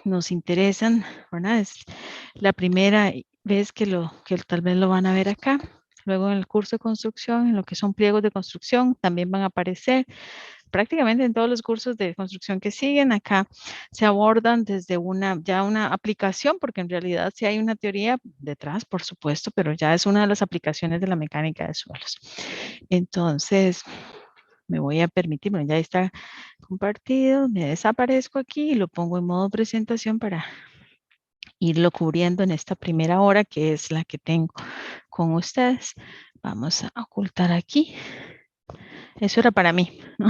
nos interesan, ¿verdad? Es la primera vez que tal vez lo van a ver acá. Luego en el curso de construcción, en lo que son pliegos de construcción, también van a aparecer. Prácticamente en todos los cursos de construcción que siguen acá se abordan desde ya una aplicación, porque en realidad sí hay una teoría detrás, por supuesto, pero ya es una de las aplicaciones de la mecánica de suelos. Entonces, me voy a permitir, bueno, ya está compartido, me desaparezco aquí y lo pongo en modo presentación para irlo cubriendo en esta primera hora, que es la que tengo con ustedes. Vamos a ocultar aquí. Eso era para mí, ¿no?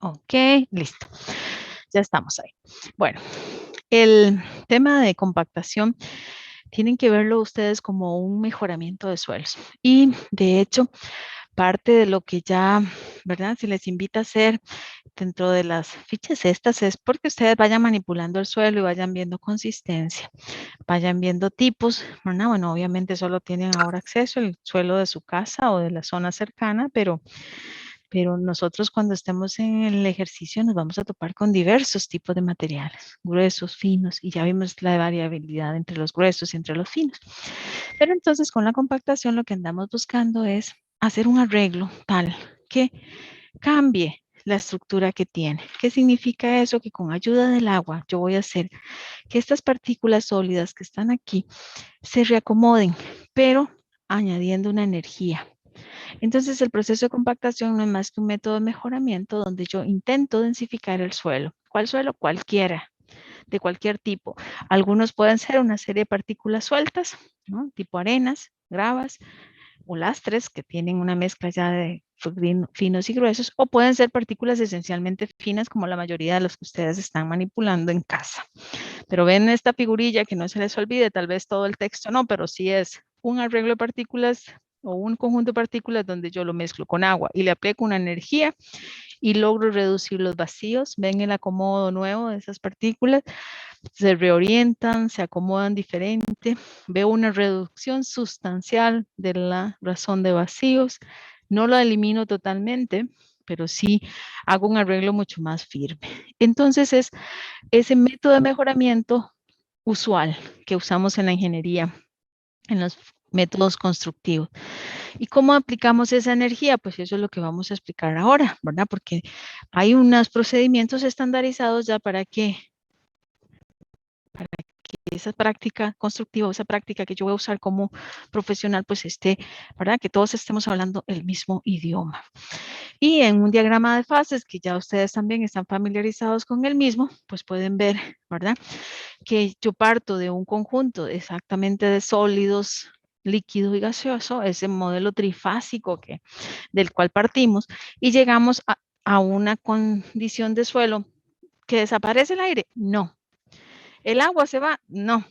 Ok, listo. Ya estamos ahí. Bueno, el tema de compactación tienen que verlo ustedes como un mejoramiento de suelos. Y de hecho, parte de lo que ya, ¿verdad? Se les invita a hacer dentro de las fichas estas es porque ustedes vayan manipulando el suelo y vayan viendo consistencia, vayan viendo tipos, ¿verdad? Bueno, obviamente solo tienen ahora acceso al suelo de su casa o de la zona cercana, pero nosotros cuando estemos en el ejercicio nos vamos a topar con diversos tipos de materiales, gruesos, finos, y ya vimos la variabilidad entre los gruesos y entre los finos. Pero entonces con la compactación lo que andamos buscando es hacer un arreglo tal que cambie la estructura que tiene. ¿Qué significa eso? Que con ayuda del agua yo voy a hacer que estas partículas sólidas que están aquí se reacomoden, pero añadiendo una energía. Entonces, el proceso de compactación no es más que un método de mejoramiento donde yo intento densificar el suelo. ¿Cuál suelo? Cualquiera, de cualquier tipo. Algunos pueden ser una serie de partículas sueltas, ¿no? Tipo arenas, gravas o lastres que tienen una mezcla ya de finos y gruesos, o pueden ser partículas esencialmente finas como la mayoría de los que ustedes están manipulando en casa. Pero ven esta figurilla, que no se les olvide, tal vez todo el texto no, pero sí es un arreglo de partículas o un conjunto de partículas donde yo lo mezclo con agua y le aplico una energía y logro reducir los vacíos. Ven el acomodo nuevo de esas partículas, se reorientan, se acomodan diferente. Veo una reducción sustancial de la razón de vacíos. No lo elimino totalmente, pero sí hago un arreglo mucho más firme. Entonces es ese método de mejoramiento usual que usamos en la ingeniería, en los métodos constructivos. ¿Y cómo aplicamos esa energía? Pues eso es lo que vamos a explicar ahora, ¿verdad? Porque hay unos procedimientos estandarizados ya para que esa práctica constructiva, esa práctica que yo voy a usar como profesional, pues ¿verdad? Que todos estemos hablando el mismo idioma. Y en un diagrama de fases, que ya ustedes también están familiarizados con el mismo, pues pueden ver, ¿verdad? Que yo parto de un conjunto exactamente de sólidos, líquido y gaseoso, ese modelo trifásico del cual partimos, y llegamos a una condición de suelo que desaparece el aire. No. ¿El agua se va? No.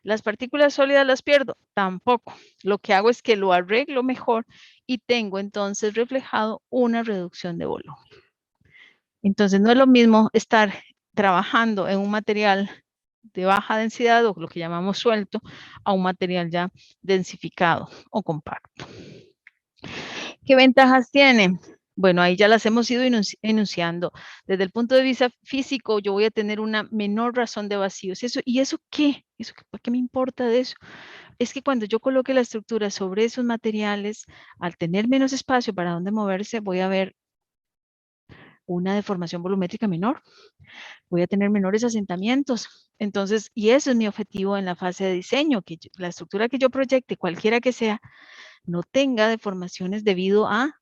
¿Las partículas sólidas las pierdo? Tampoco. Lo que hago es que lo arreglo mejor y tengo entonces reflejado una reducción de volumen. Entonces no es lo mismo estar trabajando en un material de baja densidad o lo que llamamos suelto a un material ya densificado o compacto. ¿Qué ventajas tiene? Bueno, ahí ya las hemos ido enunciando. Desde el punto de vista físico, yo voy a tener una menor razón de vacíos. ¿Y eso qué? ¿Para qué me importa de eso? Es que cuando yo coloque la estructura sobre esos materiales, al tener menos espacio para dónde moverse, voy a ver una deformación volumétrica menor. Voy a tener menores asentamientos. Entonces, y ese es mi objetivo en la fase de diseño, que la estructura que yo proyecte, cualquiera que sea, no tenga deformaciones debido a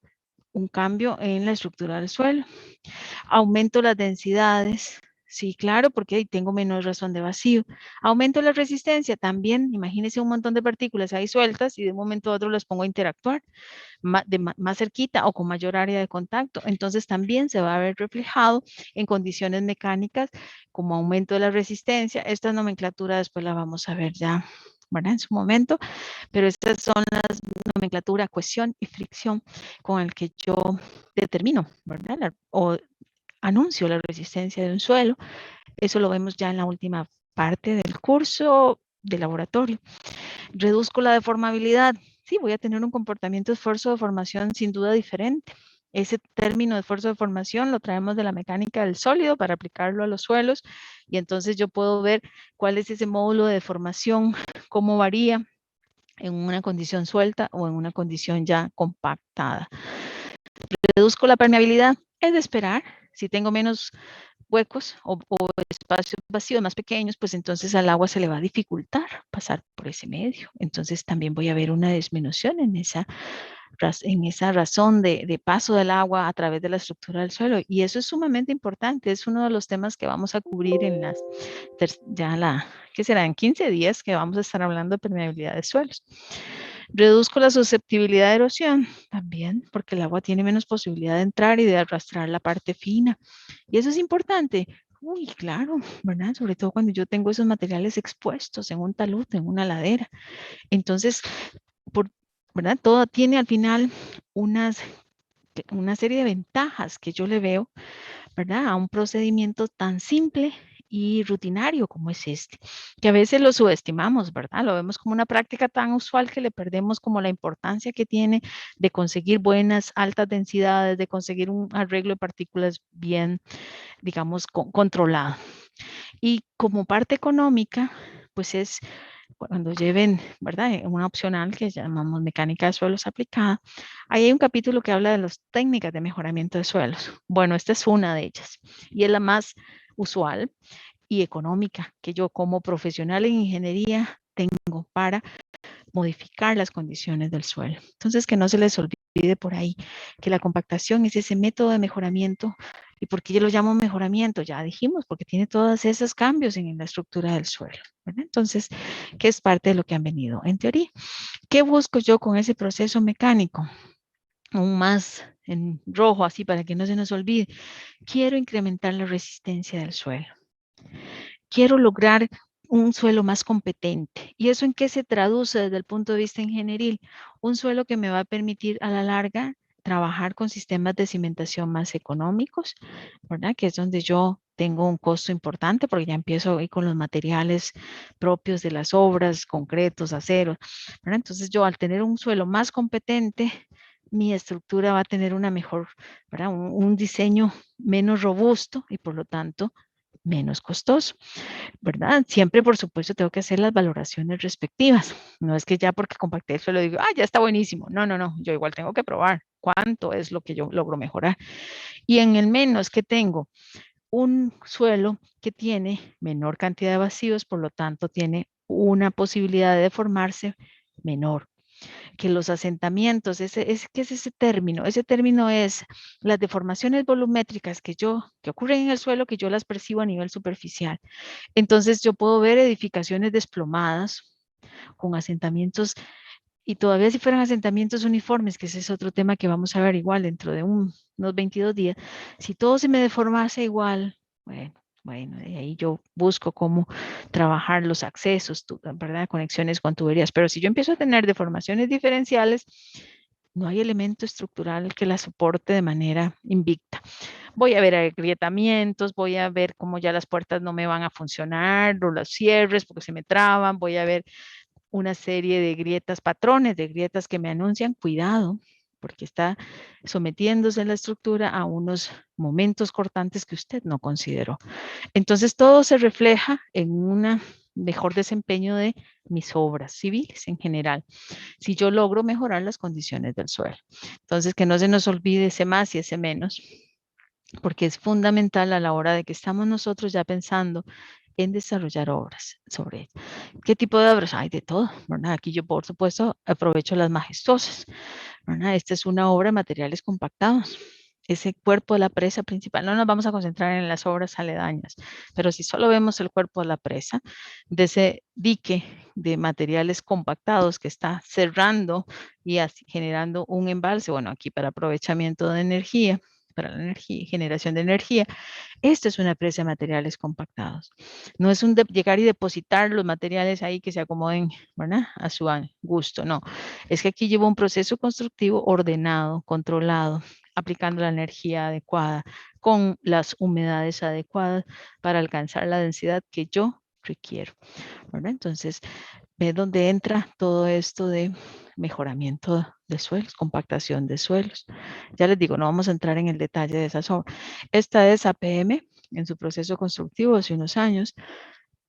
un cambio en la estructura del suelo. Aumento las densidades. Sí, claro, porque ahí tengo menos razón de vacío. Aumento la resistencia también. Imagínense un montón de partículas ahí sueltas y de un momento a otro las pongo a interactuar más cerquita o con mayor área de contacto. Entonces también se va a ver reflejado en condiciones mecánicas como aumento de la resistencia. Esta nomenclatura después la vamos a ver ya, ¿verdad? En su momento, pero estas son las nomenclatura, cohesión y fricción con el que yo determino, ¿verdad? O anuncio la resistencia de un suelo. Eso lo vemos ya en la última parte del curso de laboratorio. Reduzco la deformabilidad. Sí, voy a tener un comportamiento de esfuerzo de formación sin duda diferente. Ese término de esfuerzo de formación lo traemos de la mecánica del sólido para aplicarlo a los suelos y entonces yo puedo ver cuál es ese módulo de deformación, cómo varía en una condición suelta o en una condición ya compactada. Reduzco la permeabilidad, es de esperar. Si tengo menos huecos o espacios vacíos más pequeños, pues entonces al agua se le va a dificultar pasar por ese medio. Entonces también voy a ver una disminución en esa razón de paso del agua a través de la estructura del suelo. Y eso es sumamente importante. Es uno de los temas que vamos a cubrir en las, ¿qué será? En 15 días que vamos a estar hablando de permeabilidad de suelos. Reduzco la susceptibilidad de erosión también, porque el agua tiene menos posibilidad de entrar y de arrastrar la parte fina. Y eso es importante. Uy, claro, ¿verdad? Sobre todo cuando yo tengo esos materiales expuestos en un talud, en una ladera. Entonces, ¿verdad? Todo tiene al final una serie de ventajas que yo le veo, ¿verdad? A un procedimiento tan simple y rutinario como es este, que a veces lo subestimamos, ¿verdad? Lo vemos como una práctica tan usual que le perdemos como la importancia que tiene de conseguir buenas, altas densidades, de conseguir un arreglo de partículas bien, digamos, controlado. Y como parte económica, pues es cuando lleven, ¿verdad? Una opcional que llamamos mecánica de suelos aplicada, ahí hay un capítulo que habla de las técnicas de mejoramiento de suelos. Bueno, esta es una de ellas y es la más usual y económica que yo como profesional en ingeniería tengo para modificar las condiciones del suelo. Entonces, que no se les olvide por ahí que la compactación es ese método de mejoramiento. ¿Y por qué yo lo llamo mejoramiento? Ya dijimos, porque tiene todos esos cambios en la estructura del suelo, ¿verdad? Entonces, que es parte de lo que han venido en teoría. ¿Qué busco yo con ese proceso mecánico? Aún más en rojo, así para que no se nos olvide. Quiero incrementar la resistencia del suelo. Quiero lograr un suelo más competente. ¿Y eso en qué se traduce desde el punto de vista ingenieril? Un suelo que me va a permitir a la larga trabajar con sistemas de cimentación más económicos, ¿verdad? Que es donde yo tengo un costo importante porque ya empiezo ahí con los materiales propios de las obras, concretos, aceros, ¿verdad? Entonces yo al tener un suelo más competente, mi estructura va a tener una mejor, ¿verdad? Un diseño menos robusto y por lo tanto menos costoso, ¿verdad? Siempre, por supuesto, tengo que hacer las valoraciones respectivas. No es que ya porque compacté el suelo digo, ah, ya está buenísimo. No, no, no. Yo igual tengo que probar cuánto es lo que yo logro mejorar. Y en el menos que tengo un suelo que tiene menor cantidad de vacíos, por lo tanto, tiene una posibilidad de deformarse menor que los asentamientos, ¿qué es ese término? Ese término es las deformaciones volumétricas que ocurren en el suelo, que yo las percibo a nivel superficial. Entonces yo puedo ver edificaciones desplomadas con asentamientos y todavía si fueran asentamientos uniformes, que ese es otro tema que vamos a ver igual dentro de unos 22 días, si todo se me deformase igual, bueno, de ahí yo busco cómo trabajar los accesos, ¿verdad? Conexiones con tuberías, pero si yo empiezo a tener deformaciones diferenciales, no hay elemento estructural que la soporte de manera invicta. Voy a ver agrietamientos, voy a ver cómo ya las puertas no me van a funcionar, o los cierres porque se me traban, voy a ver una serie de grietas, patrones de grietas que me anuncian, cuidado, porque está sometiéndose la estructura a unos momentos cortantes que usted no consideró. Entonces, todo se refleja en un mejor desempeño de mis obras civiles en general, si yo logro mejorar las condiciones del suelo. Entonces, que no se nos olvide ese más y ese menos, porque es fundamental a la hora de que estamos nosotros ya pensando en desarrollar obras sobre ello. ¿Qué tipo de obras? Hay de todo, ¿verdad? Aquí yo, por supuesto, aprovecho las majestuosas, ¿verdad? Esta es una obra de materiales compactados. Ese cuerpo de la presa principal, no nos vamos a concentrar en las obras aledañas, pero si solo vemos el cuerpo de la presa, de ese dique de materiales compactados que está cerrando y así generando un embalse, bueno, aquí para aprovechamiento de energía, para la energía, generación de energía, esto es una presa de materiales compactados. No es llegar y depositar los materiales ahí que se acomoden, ¿verdad? A su gusto, no. Es que aquí lleva un proceso constructivo ordenado, controlado, aplicando la energía adecuada, con las humedades adecuadas para alcanzar la densidad que yo requiero, ¿verdad? Entonces, ve dónde entra todo esto de mejoramiento de suelos, compactación de suelos. Ya les digo, no vamos a entrar en el detalle de esas obras. Esta es APM en su proceso constructivo hace unos años.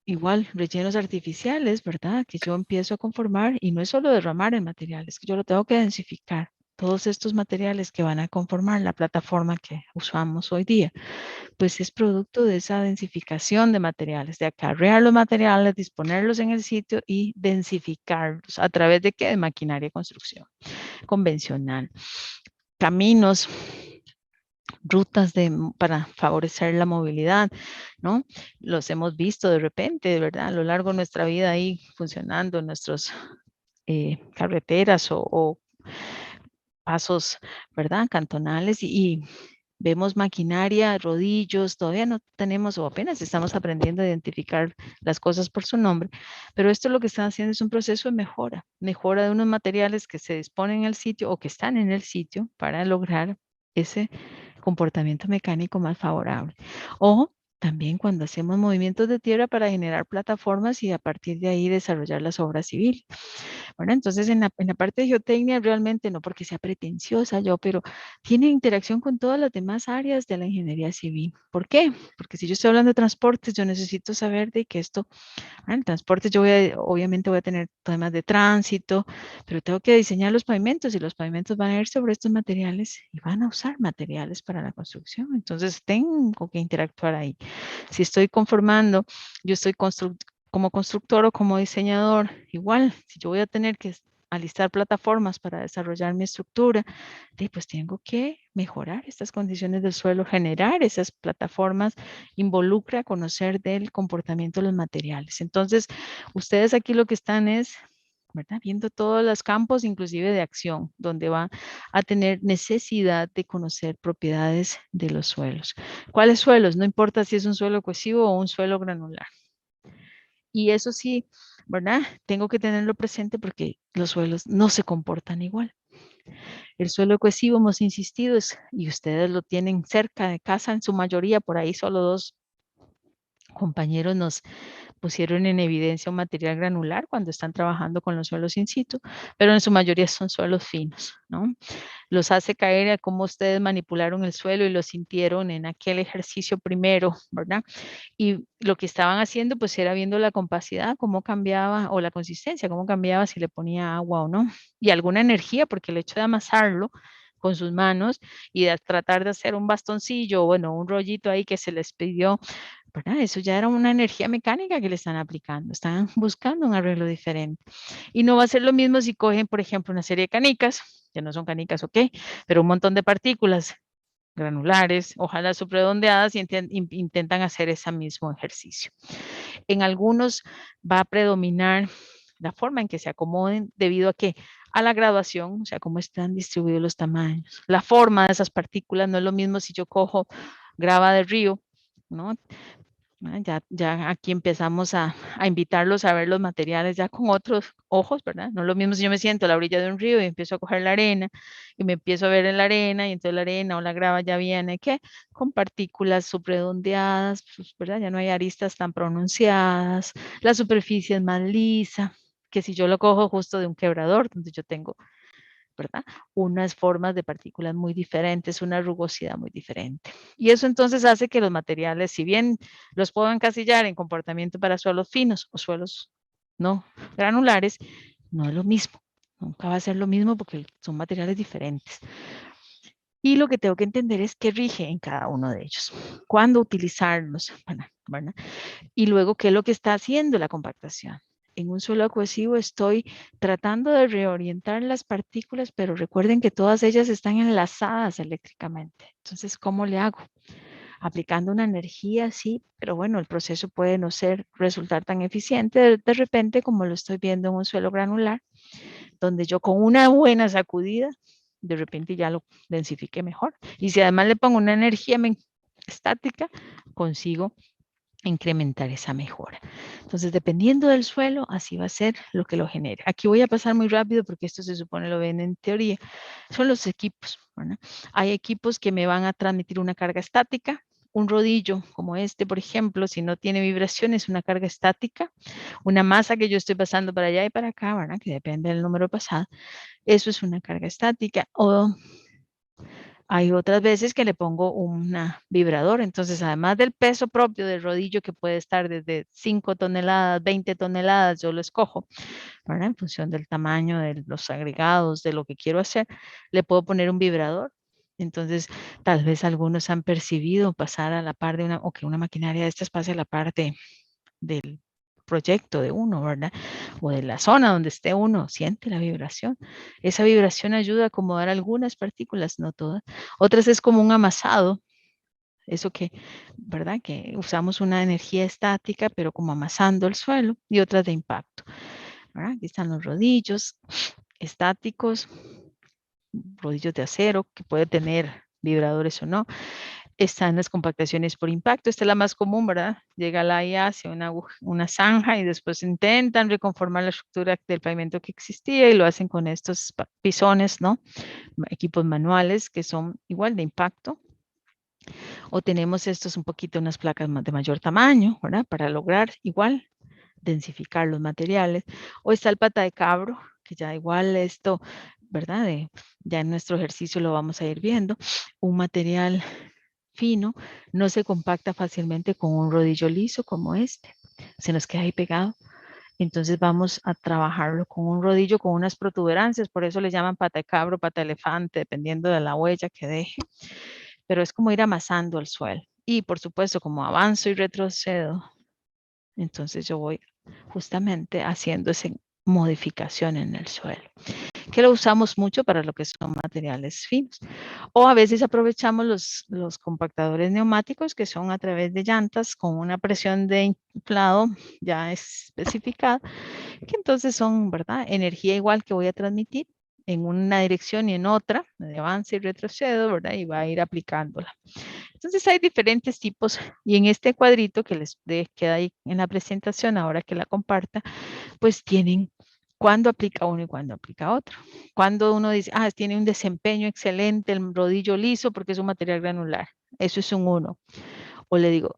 Igual, rellenos artificiales, ¿verdad? Que yo empiezo a conformar y no es solo derramar el material, es que yo lo tengo que densificar. Todos estos materiales que van a conformar la plataforma que usamos hoy día, pues es producto de esa densificación de materiales, de acarrear los materiales, disponerlos en el sitio y densificarlos. ¿A través de qué? De maquinaria de construcción convencional. Caminos, rutas para favorecer la movilidad, ¿no? Los hemos visto de repente, ¿verdad? A lo largo de nuestra vida ahí funcionando nuestras carreteras o pasos, ¿verdad? Cantonales y vemos maquinaria, rodillos, todavía no tenemos o apenas estamos aprendiendo a identificar las cosas por su nombre, pero esto lo que están haciendo es un proceso de mejora, mejora de unos materiales que se disponen en el sitio o que están en el sitio para lograr ese comportamiento mecánico más favorable. O también cuando hacemos movimientos de tierra para generar plataformas y a partir de ahí desarrollar las obras civiles. Bueno, entonces en la parte de geotecnia realmente no porque sea pretenciosa yo, pero tiene interacción con todas las demás áreas de la ingeniería civil. ¿Por qué? Porque si yo estoy hablando de transportes, yo necesito saber de que esto, en transportes yo obviamente voy a tener temas de tránsito, pero tengo que diseñar los pavimentos y los pavimentos van a ir sobre estos materiales y van a usar materiales para la construcción. Entonces tengo que interactuar ahí. Si estoy conformando, yo estoy como constructor o como diseñador, igual, si yo voy a tener que alistar plataformas para desarrollar mi estructura, pues tengo que mejorar estas condiciones del suelo, generar esas plataformas, involucra conocer del comportamiento de los materiales. Entonces, ustedes aquí lo que están es, ¿verdad? Viendo todos los campos, inclusive de acción, donde va a tener necesidad de conocer propiedades de los suelos. ¿Cuáles suelos? No importa si es un suelo cohesivo o un suelo granular. Y eso sí, ¿verdad? Tengo que tenerlo presente porque los suelos no se comportan igual. El suelo cohesivo, hemos insistido, y ustedes lo tienen cerca de casa en su mayoría, por ahí solo dos compañeros nos pusieron en evidencia un material granular cuando están trabajando con los suelos in situ, pero en su mayoría son suelos finos, ¿no? Los hace caer a cómo ustedes manipularon el suelo y lo sintieron en aquel ejercicio primero, ¿verdad? Y lo que estaban haciendo pues era viendo la compacidad, cómo cambiaba, o la consistencia, cómo cambiaba si le ponía agua o no, y alguna energía, porque el hecho de amasarlo con sus manos y de tratar de hacer un bastoncillo, bueno, un rollito ahí que se les pidió, ¿verdad? Eso ya era una energía mecánica que le están aplicando, están buscando un arreglo diferente. Y no va a ser lo mismo si cogen, por ejemplo, una serie de canicas, que no son canicas, ok, pero un montón de partículas granulares, ojalá subredondeadas, y intentan hacer ese mismo ejercicio. En algunos va a predominar la forma en que se acomoden debido a que a la graduación, o sea, cómo están distribuidos los tamaños. La forma de esas partículas no es lo mismo si yo cojo grava de río, ¿no? Ya aquí empezamos a invitarlos a ver los materiales ya con otros ojos, ¿verdad? No es lo mismo si yo me siento a la orilla de un río y empiezo a coger la arena y me empiezo a ver en la arena y entonces la arena o la grava ya viene, ¿qué? Con partículas subredondeadas, pues, ¿verdad? Ya no hay aristas tan pronunciadas, la superficie es más lisa, que si yo lo cojo justo de un quebrador, donde yo tengo, ¿verdad? Unas formas de partículas muy diferentes, una rugosidad muy diferente. Y eso entonces hace que los materiales, si bien los puedo encasillar en comportamiento para suelos finos o suelos no granulares, no es lo mismo. Nunca va a ser lo mismo porque son materiales diferentes. Y lo que tengo que entender es qué rige en cada uno de ellos, cuándo utilizarlos, ¿verdad? Y luego qué es lo que está haciendo la compactación. En un suelo cohesivo estoy tratando de reorientar las partículas, pero recuerden que todas ellas están enlazadas eléctricamente. Entonces, ¿cómo le hago? Aplicando una energía, sí, pero bueno, el proceso puede no resultar tan eficiente de repente como lo estoy viendo en un suelo granular, donde yo con una buena sacudida, de repente ya lo densifique mejor. Y si además le pongo una energía estática, consigo incrementar esa mejora. Entonces, dependiendo del suelo, así va a ser lo que lo genere. Aquí voy a pasar muy rápido porque esto se supone lo ven en teoría. Son los equipos, ¿verdad? Hay equipos que me van a transmitir una carga estática un rodillo como este, por ejemplo, si no tiene vibración, es una carga estática, una masa que yo estoy pasando para allá y para acá, ¿verdad? Que depende del número pasado. Eso es una carga estática. O hay otras veces que le pongo un vibrador, entonces además del peso propio del rodillo que puede estar desde 5 toneladas, 20 toneladas, yo lo escojo, ¿verdad? En función del tamaño de los agregados, de lo que quiero hacer, le puedo poner un vibrador. Entonces, tal vez algunos han percibido pasar a la par de una, o que una maquinaria de estas pase a la parte del proyecto de uno, ¿verdad? O de la zona donde esté uno, siente la vibración. Esa vibración ayuda a acomodar algunas partículas, no todas. Otras es como un amasado, eso que, ¿verdad? Que usamos una energía estática, pero como amasando el suelo, y otras de impacto, ¿verdad? Aquí están los rodillos estáticos, rodillos de acero, que puede tener vibradores o no. Están las compactaciones por impacto. Esta es la más común, ¿verdad? Llega la IA hacia una zanja y después intentan reconformar la estructura del pavimento que existía y lo hacen con estos pisones, ¿no? Equipos manuales que son igual de impacto. O tenemos estos un poquito, unas placas de mayor tamaño, ¿verdad? Para lograr igual densificar los materiales. O está el pata de cabro, que ya igual esto, ¿verdad? Ya en nuestro ejercicio lo vamos a ir viendo. Un material fino, no se compacta fácilmente con un rodillo liso como este, se nos queda ahí pegado. Entonces vamos a trabajarlo con un rodillo con unas protuberancias, por eso le llaman pata de cabro, pata de elefante, dependiendo de la huella que deje, pero es como ir amasando el suelo. Y por supuesto, como avanzo y retrocedo, entonces yo voy justamente haciendo esa modificación en el suelo, que lo usamos mucho para lo que son materiales finos. O a veces aprovechamos los compactadores neumáticos que son a través de llantas con una presión de inflado ya especificada, que entonces son, ¿verdad? Energía igual que voy a transmitir en una dirección y en otra, de avance y retrocedo, ¿verdad? Y va a ir aplicándola. Entonces hay diferentes tipos y en este cuadrito que les queda ahí en la presentación, ahora que la comparta, pues tienen cuándo aplica uno y cuándo aplica otro. Cuando uno dice, tiene un desempeño excelente, el rodillo liso porque es un material granular. Eso es un 1. O le digo,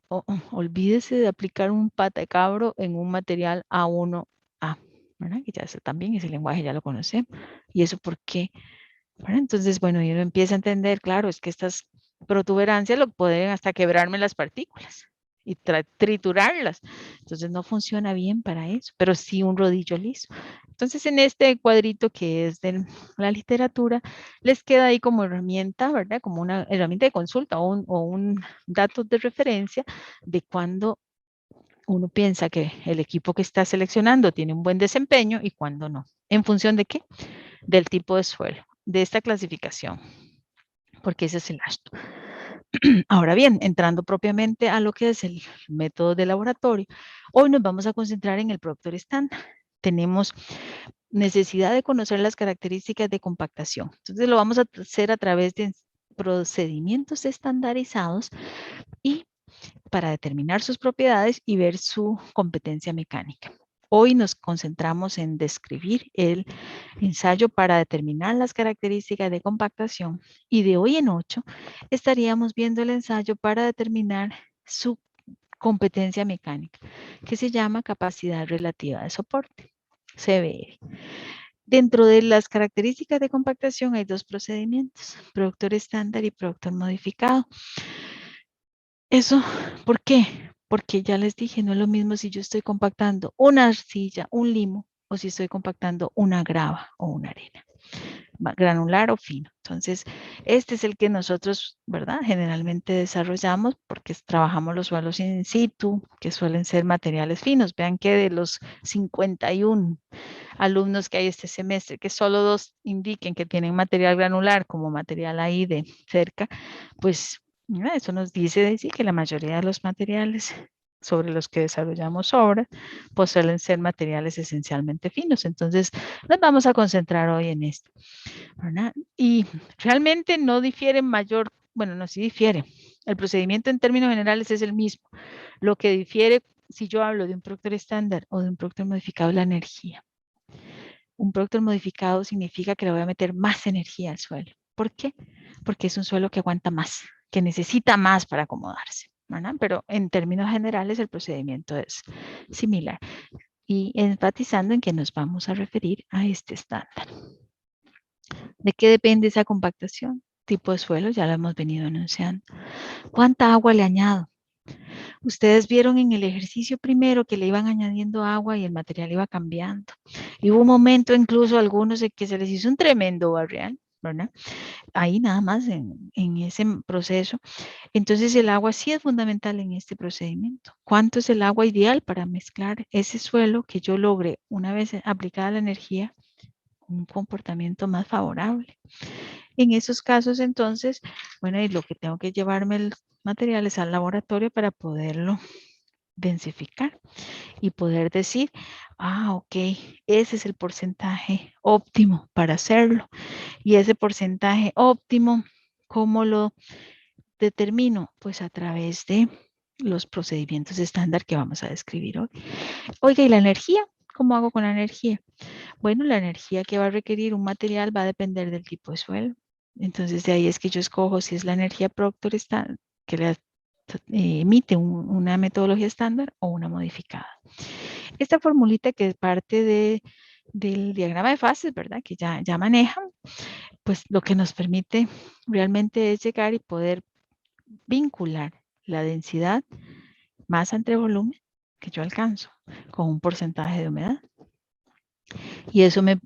olvídese de aplicar un pata de cabro en un material A1A, ¿verdad? Que ya eso también, ese lenguaje ya lo conocemos. ¿Y eso por qué? ¿Verdad? Entonces, bueno, y uno empieza a entender, claro, es que estas protuberancias lo pueden hasta quebrarme las partículas y triturarlas. Entonces no funciona bien para eso, pero sí un rodillo liso. Entonces en este cuadrito que es de la literatura, les queda ahí como herramienta, ¿verdad? Como una herramienta de consulta o un dato de referencia de cuando uno piensa que el equipo que está seleccionando tiene un buen desempeño y cuando no. ¿En función de qué? Del tipo de suelo, de esta clasificación, porque ese es el ASHTO. Ahora bien, entrando propiamente a lo que es el método de laboratorio, hoy nos vamos a concentrar en el productor estándar. Tenemos necesidad de conocer las características de compactación. Entonces lo vamos a hacer a través de procedimientos estandarizados y para determinar sus propiedades y ver su competencia mecánica. Hoy nos concentramos en describir el ensayo para determinar las características de compactación y de hoy en 8 estaríamos viendo el ensayo para determinar su competencia mecánica, que se llama capacidad relativa de soporte, CBR. Dentro de las características de compactación hay dos procedimientos, productor estándar y productor modificado. Eso, ¿por qué? Porque ya les dije, no es lo mismo si yo estoy compactando una arcilla, un limo, o si estoy compactando una grava o una arena, granular o fino. Entonces, este es el que nosotros, ¿verdad? Generalmente desarrollamos porque trabajamos los suelos in situ, que suelen ser materiales finos. Vean que de los 51 alumnos que hay este semestre, que solo 2 indiquen que tienen material granular como material ahí de cerca, pues eso nos dice decir que la mayoría de los materiales sobre los que desarrollamos obras, pues suelen ser materiales esencialmente finos. Entonces, nos vamos a concentrar hoy en esto, ¿verdad? Y realmente no difiere mayor, bueno, no, sí difiere. El procedimiento en términos generales es el mismo. Lo que difiere, si yo hablo de un productor estándar o de un productor modificado, es la energía. Un productor modificado significa que le voy a meter más energía al suelo. ¿Por qué? Porque es un suelo que aguanta más. que necesita más para acomodarse, ¿verdad? Pero en términos generales el procedimiento es similar. Y enfatizando en que nos vamos a referir a este estándar. ¿De qué depende esa compactación? Tipo de suelo, ya lo hemos venido anunciando. ¿Cuánta agua le añado? Ustedes vieron en el ejercicio primero que le iban añadiendo agua y el material iba cambiando. Y hubo un momento incluso algunos de que se les hizo un tremendo barrial, ¿verdad? Ahí nada más en ese proceso. Entonces el agua sí es fundamental en este procedimiento. ¿Cuánto es el agua ideal para mezclar ese suelo que yo logre una vez aplicada la energía un comportamiento más favorable? En esos casos entonces, bueno, y lo que tengo que llevarme el material es al laboratorio para poderlo densificar y poder decir, ok, ese es el porcentaje óptimo para hacerlo. Y ese porcentaje óptimo, ¿cómo lo determino? Pues a través de los procedimientos estándar que vamos a describir hoy. Oiga, ¿y la energía? ¿Cómo hago con la energía? Bueno, la energía que va a requerir un material va a depender del tipo de suelo. Entonces, de ahí es que yo escojo si es la energía Proctor que le emite una metodología estándar o una modificada. Esta formulita que es parte del diagrama de fases, ¿verdad? Que ya manejan, pues lo que nos permite realmente es llegar y poder vincular la densidad masa entre volumen que yo alcanzo con un porcentaje de humedad. Y eso me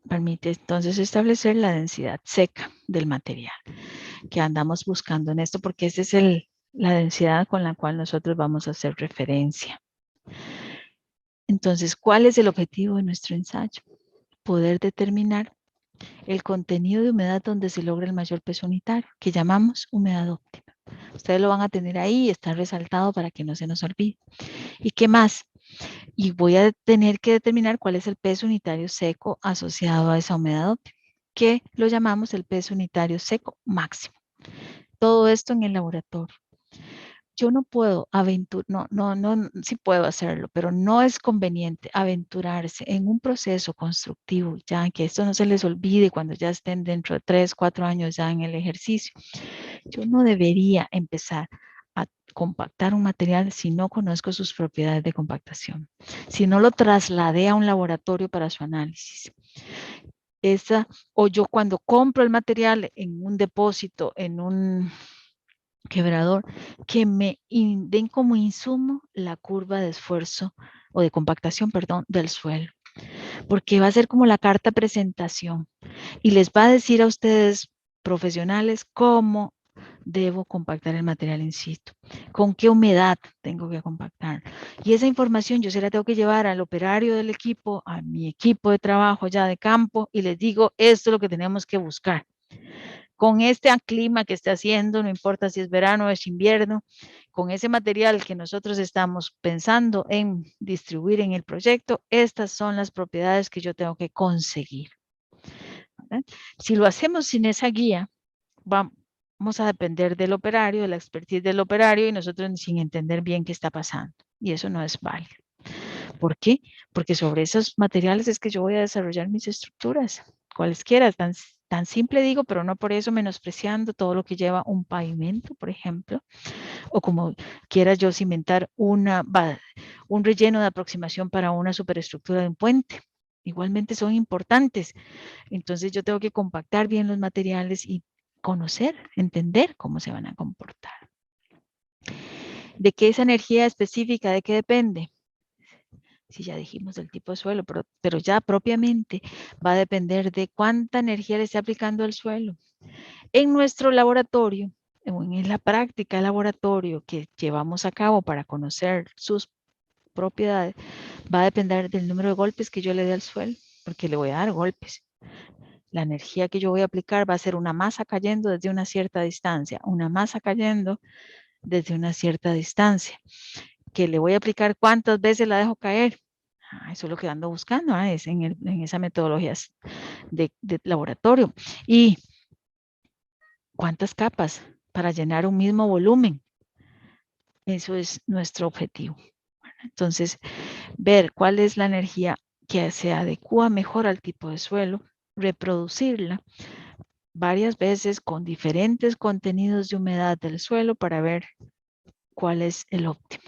permite entonces establecer la densidad seca del material que andamos buscando en esto, porque esa es la densidad con la cual nosotros vamos a hacer referencia. Entonces, ¿cuál es el objetivo de nuestro ensayo? Poder determinar el contenido de humedad donde se logra el mayor peso unitario, que llamamos humedad óptima. Ustedes lo van a tener ahí, está resaltado para que no se nos olvide. ¿Y qué más? Y voy a tener que determinar cuál es el peso unitario seco asociado a esa humedad óptima, que lo llamamos el peso unitario seco máximo. Todo esto en el laboratorio. Yo no puedo sí puedo hacerlo, pero no es conveniente aventurarse en un proceso constructivo, ya que esto no se les olvide cuando ya estén dentro de 3, 4 años ya en el ejercicio. Yo no debería empezar a compactar un material si no conozco sus propiedades de compactación, si no lo trasladé a un laboratorio para su análisis. O yo cuando compro el material en un depósito, en un quebrador, que me den como insumo la curva de esfuerzo o de compactación, perdón, del suelo, porque va a ser como la carta presentación y les va a decir a ustedes profesionales cómo debo compactar el material in situ, con qué humedad tengo que compactar. Y esa información yo se la tengo que llevar al operario del equipo, a mi equipo de trabajo ya de campo y les digo, esto es lo que tenemos que buscar. Con este clima que esté haciendo, no importa si es verano o es invierno, con ese material que nosotros estamos pensando en distribuir en el proyecto, estas son las propiedades que yo tengo que conseguir. ¿Verdad? Si lo hacemos sin esa guía, vamos a depender del operario, de la expertise del operario y nosotros sin entender bien qué está pasando. Y eso no es válido. ¿Por qué? Porque sobre esos materiales es que yo voy a desarrollar mis estructuras, cualesquiera, tan simple digo, pero no por eso menospreciando todo lo que lleva un pavimento, por ejemplo, o como quiera yo cimentar un relleno de aproximación para una superestructura de un puente. Igualmente son importantes. Entonces yo tengo que compactar bien los materiales y conocer, entender cómo se van a comportar. ¿De qué esa energía específica? ¿De qué depende? Sí, ya dijimos del tipo de suelo, pero ya propiamente va a depender de cuánta energía le esté aplicando al suelo. En nuestro laboratorio, o en la práctica de laboratorio que llevamos a cabo para conocer sus propiedades, va a depender del número de golpes que yo le dé al suelo, porque le voy a dar golpes. La energía que yo voy a aplicar va a ser una masa cayendo desde una cierta distancia, una masa cayendo desde una cierta distancia, que le voy a aplicar cuántas veces la dejo caer. Eso es lo que ando buscando, es en esa metodología de laboratorio. ¿Y cuántas capas para llenar un mismo volumen? Eso es nuestro objetivo. Entonces, ver cuál es la energía que se adecua mejor al tipo de suelo, reproducirla, varias veces con diferentes contenidos de humedad del suelo para ver cuál es el óptimo,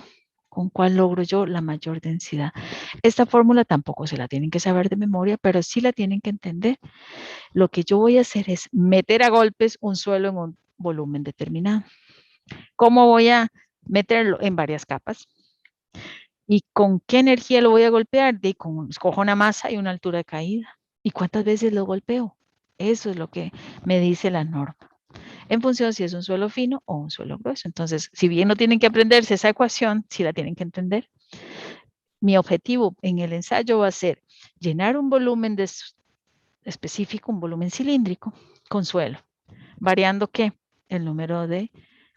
con cuál logro yo la mayor densidad. Esta fórmula tampoco se la tienen que saber de memoria, pero sí la tienen que entender. Lo que yo voy a hacer es meter a golpes un suelo en un volumen determinado. ¿Cómo voy a meterlo? En varias capas. ¿Y con qué energía lo voy a golpear? Escojo una masa y una altura de caída. ¿Y cuántas veces lo golpeo? Eso es lo que me dice la norma, en función si es un suelo fino o un suelo grueso. Entonces, si bien no tienen que aprenderse esa ecuación, sí la tienen que entender. Mi objetivo en el ensayo va a ser llenar un volumen específico, un volumen cilíndrico con suelo, variando ¿qué? El número de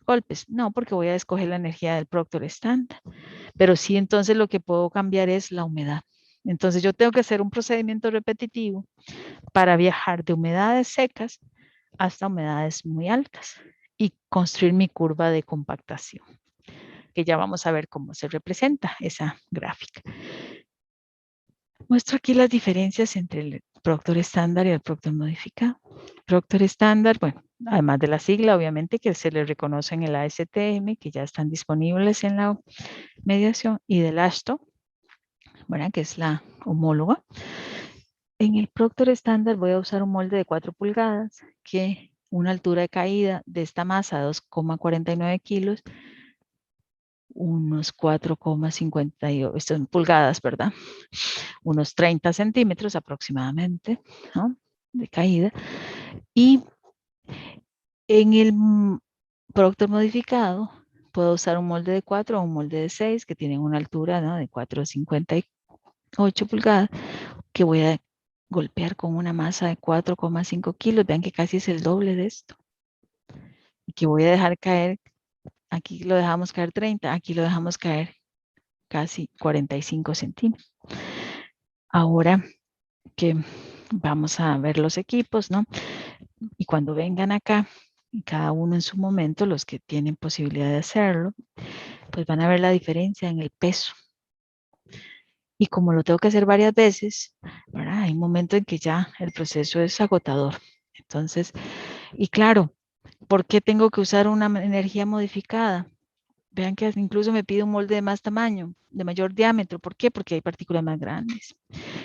golpes. No, porque voy a escoger la energía del Proctor estándar, pero sí entonces lo que puedo cambiar es la humedad. Entonces yo tengo que hacer un procedimiento repetitivo para viajar de humedades secas hasta humedades muy altas y construir mi curva de compactación, que ya vamos a ver cómo se representa esa gráfica. Muestro aquí las diferencias entre el Proctor estándar y el Proctor modificado. Proctor estándar, bueno, además de la sigla, obviamente, que se le reconoce en el ASTM, que ya están disponibles en la mediación, y del AASHTO, ¿verdad? Que es la homóloga. En el Proctor estándar voy a usar un molde de 4 pulgadas, que una altura de caída de esta masa, 2,49 kilos, unos 4,58, esto en pulgadas, ¿verdad? Unos 30 centímetros aproximadamente, ¿no? De caída. Y en el Proctor modificado, puedo usar un molde de 4 o un molde de 6, que tienen una altura, ¿no? De 4,58 pulgadas, que voy a golpear con una masa de 4,5 kilos. Vean que casi es el doble de esto. Y que voy a dejar caer, aquí lo dejamos caer 30, aquí lo dejamos caer casi 45 centímetros. Ahora que vamos a ver los equipos, ¿no? Y cuando vengan acá, cada uno en su momento, los que tienen posibilidad de hacerlo, pues van a ver la diferencia en el peso. Y como lo tengo que hacer varias veces, ¿verdad? Hay un momento en que ya el proceso es agotador. Entonces, y claro, ¿por qué tengo que usar una energía modificada? Vean que incluso me pide un molde de más tamaño, de mayor diámetro. ¿Por qué? Porque hay partículas más grandes.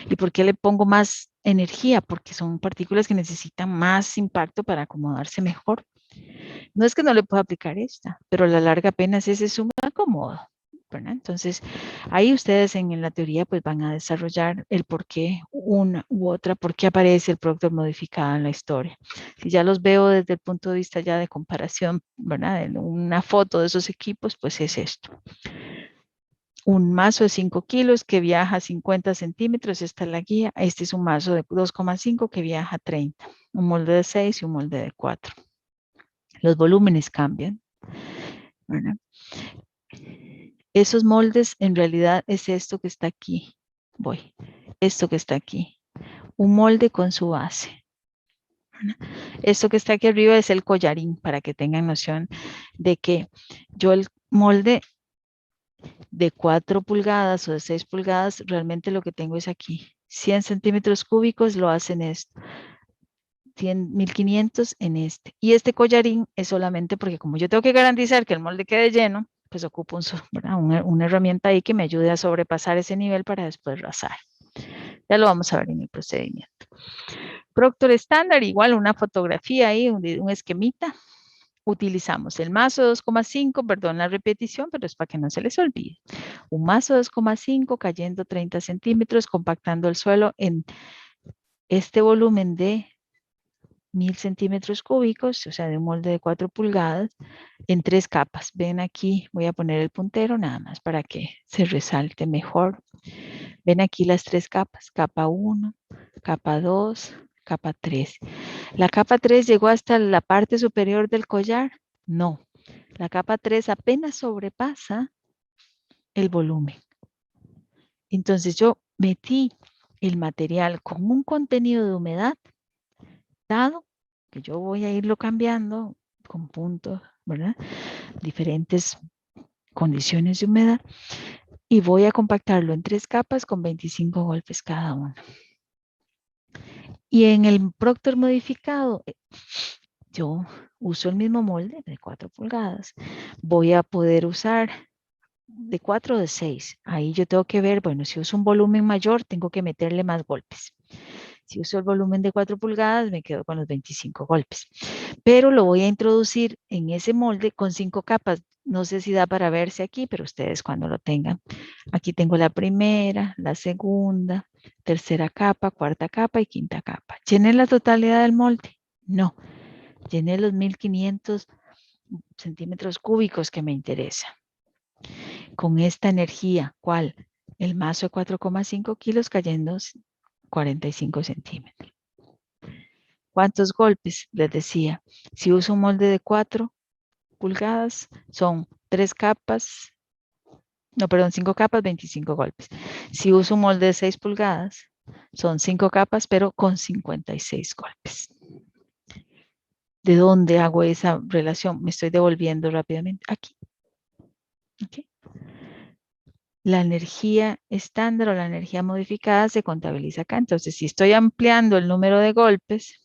¿Y por qué le pongo más energía? Porque son partículas que necesitan más impacto para acomodarse mejor. No es que no le pueda aplicar esta, pero a la larga apenas ese es un acomodo, ¿verdad? Entonces, ahí ustedes en la teoría pues van a desarrollar el por qué una u otra, por qué aparece el Proctor modificado en la historia. Si ya los veo desde el punto de vista ya de comparación, ¿verdad? En una foto de esos equipos, pues es esto. Un mazo de 5 kilos que viaja 50 centímetros, esta es la guía. Este es un mazo de 2,5 que viaja 30. Un molde de 6 y un molde de 4. Los volúmenes cambian, ¿verdad? Esos moldes en realidad es esto que está aquí. Voy. Esto que está aquí. Un molde con su base. Esto que está aquí arriba es el collarín, para que tengan noción de que yo el molde de 4 pulgadas o de 6 pulgadas, realmente lo que tengo es aquí. 100 centímetros cúbicos lo hacen esto. 100.500 en este. Y este collarín es solamente porque como yo tengo que garantizar que el molde quede lleno, pues ocupo una herramienta ahí que me ayude a sobrepasar ese nivel para después rasar. Ya lo vamos a ver en el procedimiento. Proctor estándar, igual una fotografía ahí, un esquemita. Utilizamos el mazo 2,5, perdón la repetición, pero es para que no se les olvide. Un mazo 2,5 cayendo 30 centímetros, compactando el suelo en este volumen de 1000 centímetros cúbicos, o sea, de un molde de 4 pulgadas, en 3 capas. Ven aquí, voy a poner el puntero nada más para que se resalte mejor. Ven aquí las 3 capas, capa 1, capa 2, capa 3. ¿La capa 3 llegó hasta la parte superior del collar? No. La capa 3 apenas sobrepasa el volumen. Entonces yo metí el material con un contenido de humedad dado, que yo voy a irlo cambiando con puntos, ¿verdad? Diferentes condiciones de humedad y voy a compactarlo en 3 capas con 25 golpes cada uno. Y en el Proctor modificado, yo uso el mismo molde de 4 pulgadas. Voy a poder usar de 4 o de 6. Ahí yo tengo que ver, bueno, si uso un volumen mayor, tengo que meterle más golpes. Si uso el volumen de 4 pulgadas, me quedo con los 25 golpes. Pero lo voy a introducir en ese molde con 5 capas. No sé si da para verse aquí, pero ustedes cuando lo tengan. Aquí tengo la primera, la segunda, tercera capa, cuarta capa y quinta capa. ¿Llené la totalidad del molde? No. Llené los 1500 centímetros cúbicos que me interesa. Con esta energía, ¿cuál? El mazo de 4,5 kilos cayendo 45 centímetros. ¿Cuántos golpes? Les decía, si uso un molde de 4 pulgadas, son 3 capas, no, perdón, 5 capas, 25 golpes. Si uso un molde de 6 pulgadas, son 5 capas, pero con 56 golpes. ¿De dónde hago esa relación? Me estoy devolviendo rápidamente. Aquí. Okay. La energía estándar o la energía modificada se contabiliza acá. Entonces, si estoy ampliando el número de golpes,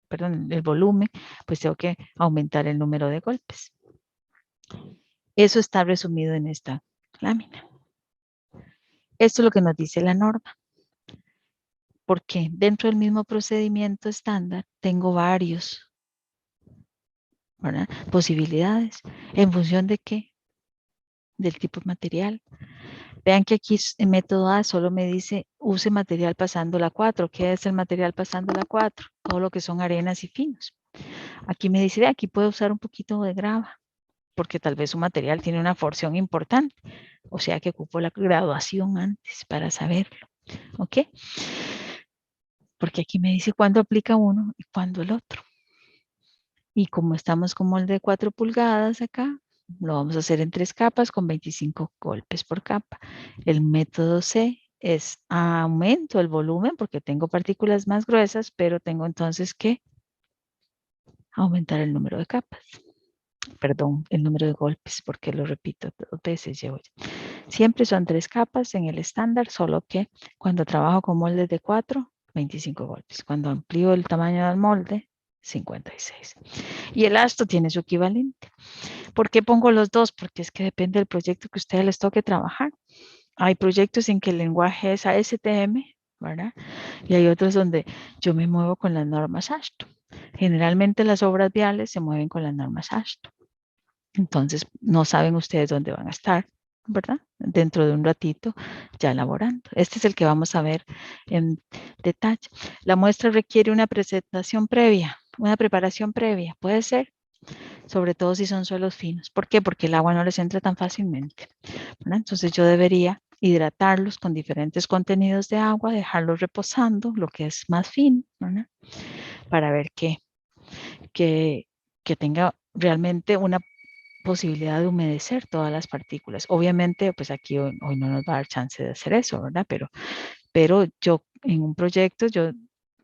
perdón, el volumen, pues tengo que aumentar el número de golpes. Eso está resumido en esta lámina. Esto es lo que nos dice la norma. Porque dentro del mismo procedimiento estándar tengo varios, ¿verdad? Posibilidades. ¿En función de qué? Del tipo de material. Vean que aquí en método A solo me dice use material pasando la 4. ¿Qué es el material pasando la 4? Todo lo que son arenas y finos. Aquí me dice, aquí puedo usar un poquito de grava, porque tal vez su material tiene una porción importante. O sea que ocupo la graduación antes para saberlo. ¿Ok? Porque aquí me dice cuándo aplica uno y cuándo el otro. Y como estamos con molde de 4 pulgadas acá, lo vamos a hacer en 3 capas con 25 golpes por capa. El método C es aumento el volumen porque tengo partículas más gruesas, pero tengo entonces que aumentar el número de capas. Perdón, el número de golpes, porque lo repito 2 veces llevo. Siempre son 3 capas en el estándar, solo que cuando trabajo con moldes de 4, 25 golpes. Cuando amplío el tamaño del molde, 56. Y el asto tiene su equivalente. ¿Por qué pongo los dos? Porque es que depende del proyecto que a ustedes les toque trabajar. Hay proyectos en que el lenguaje es ASTM, ¿verdad? Y hay otros donde yo me muevo con las normas AASHTO. Generalmente las obras viales se mueven con las normas AASHTO. Entonces, no saben ustedes dónde van a estar, ¿verdad? Dentro de un ratito ya elaborando. Este es el que vamos a ver en detalle. La muestra requiere una presentación previa, una preparación previa. Puede ser, sobre todo si son suelos finos. ¿Por qué? Porque el agua no les entra tan fácilmente, ¿verdad? Entonces yo debería hidratarlos con diferentes contenidos de agua, dejarlos reposando, lo que es más fino, ¿verdad? Para ver que tenga realmente una posibilidad de humedecer todas las partículas. Obviamente, pues aquí hoy no nos va a dar chance de hacer eso, ¿verdad? Pero yo en un proyecto, yo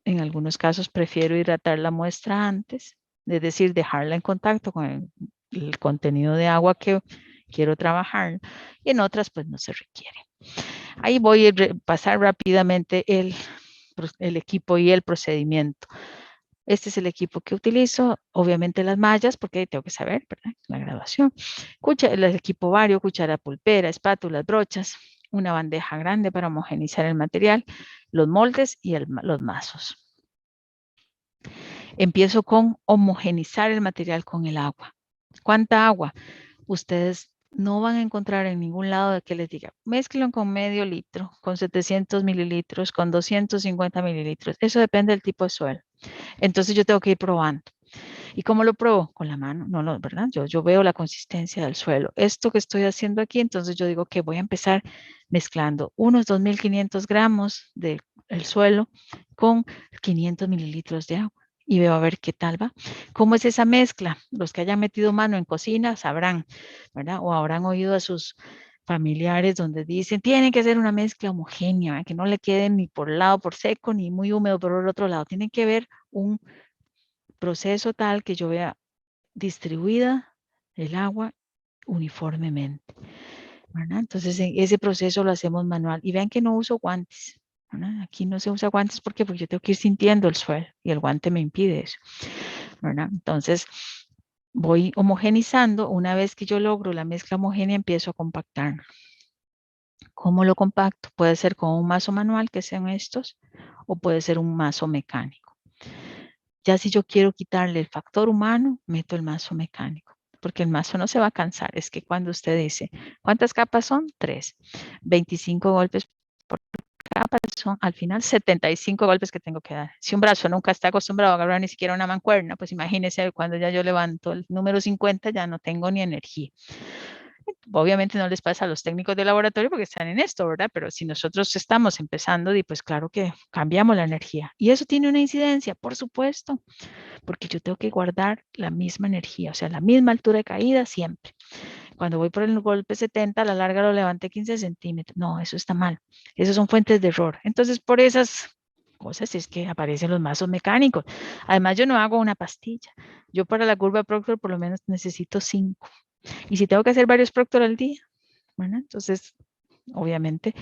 en algunos casos prefiero hidratar la muestra antes, es decir, dejarla en contacto con el contenido de agua que quiero trabajar, y en otras pues no se requiere. Ahí voy a pasar rápidamente el equipo y el procedimiento. Este es el equipo que utilizo, obviamente las mallas, porque tengo que saber, ¿verdad? La graduación. El equipo vario, cuchara pulpera, espátulas, brochas, una bandeja grande para homogenizar el material, los moldes y los mazos. Empiezo con homogenizar el material con el agua. ¿Cuánta agua? Ustedes no van a encontrar en ningún lado de que les diga, mezclen con medio litro, con 700 mililitros, con 250 mililitros. Eso depende del tipo de suelo. Entonces yo tengo que ir probando. ¿Y cómo lo pruebo? Con la mano. No, ¿verdad? Yo veo la consistencia del suelo. Esto que estoy haciendo aquí, entonces yo digo que voy a empezar mezclando unos 2.500 gramos del suelo con 500 mililitros de agua. Y veo a ver qué tal va. ¿Cómo es esa mezcla? Los que hayan metido mano en cocina sabrán, ¿verdad? O habrán oído a sus familiares donde dicen, tienen que ser una mezcla homogénea, que no le quede ni por lado por seco, ni muy húmedo por el otro lado. Tienen que ver un proceso tal que yo vea distribuida el agua uniformemente, ¿verdad? Entonces ese proceso lo hacemos manual y vean que no uso guantes, ¿verdad? Aquí no se usa guantes porque yo tengo que ir sintiendo el suelo y el guante me impide eso, ¿verdad? Entonces, voy homogenizando. Una vez que yo logro la mezcla homogénea, empiezo a compactar. ¿Cómo lo compacto? Puede ser con un mazo manual, que sean estos, o puede ser un mazo mecánico. Ya si yo quiero quitarle el factor humano, meto el mazo mecánico, porque el mazo no se va a cansar. Es que cuando usted dice, ¿cuántas capas son? 3. 25 golpes por capa son al final 75 golpes que tengo que dar. Si un brazo nunca está acostumbrado a agarrar ni siquiera una mancuerna, pues imagínese cuando ya yo levanto el número 50, ya no tengo ni energía. Obviamente no les pasa a los técnicos de laboratorio porque están en esto, ¿verdad? Pero si nosotros estamos empezando, pues claro que cambiamos la energía. Y eso tiene una incidencia, por supuesto, porque yo tengo que guardar la misma energía, o sea, la misma altura de caída siempre. Cuando voy por el golpe 70, a la larga lo levanté 15 centímetros. No, eso está mal. Esas son fuentes de error. Entonces, por esas cosas es que aparecen los mazos mecánicos. Además, yo no hago una pastilla. Yo para la curva Proctor por lo menos necesito 5. Y si tengo que hacer varios Proctor al día, bueno, entonces obviamente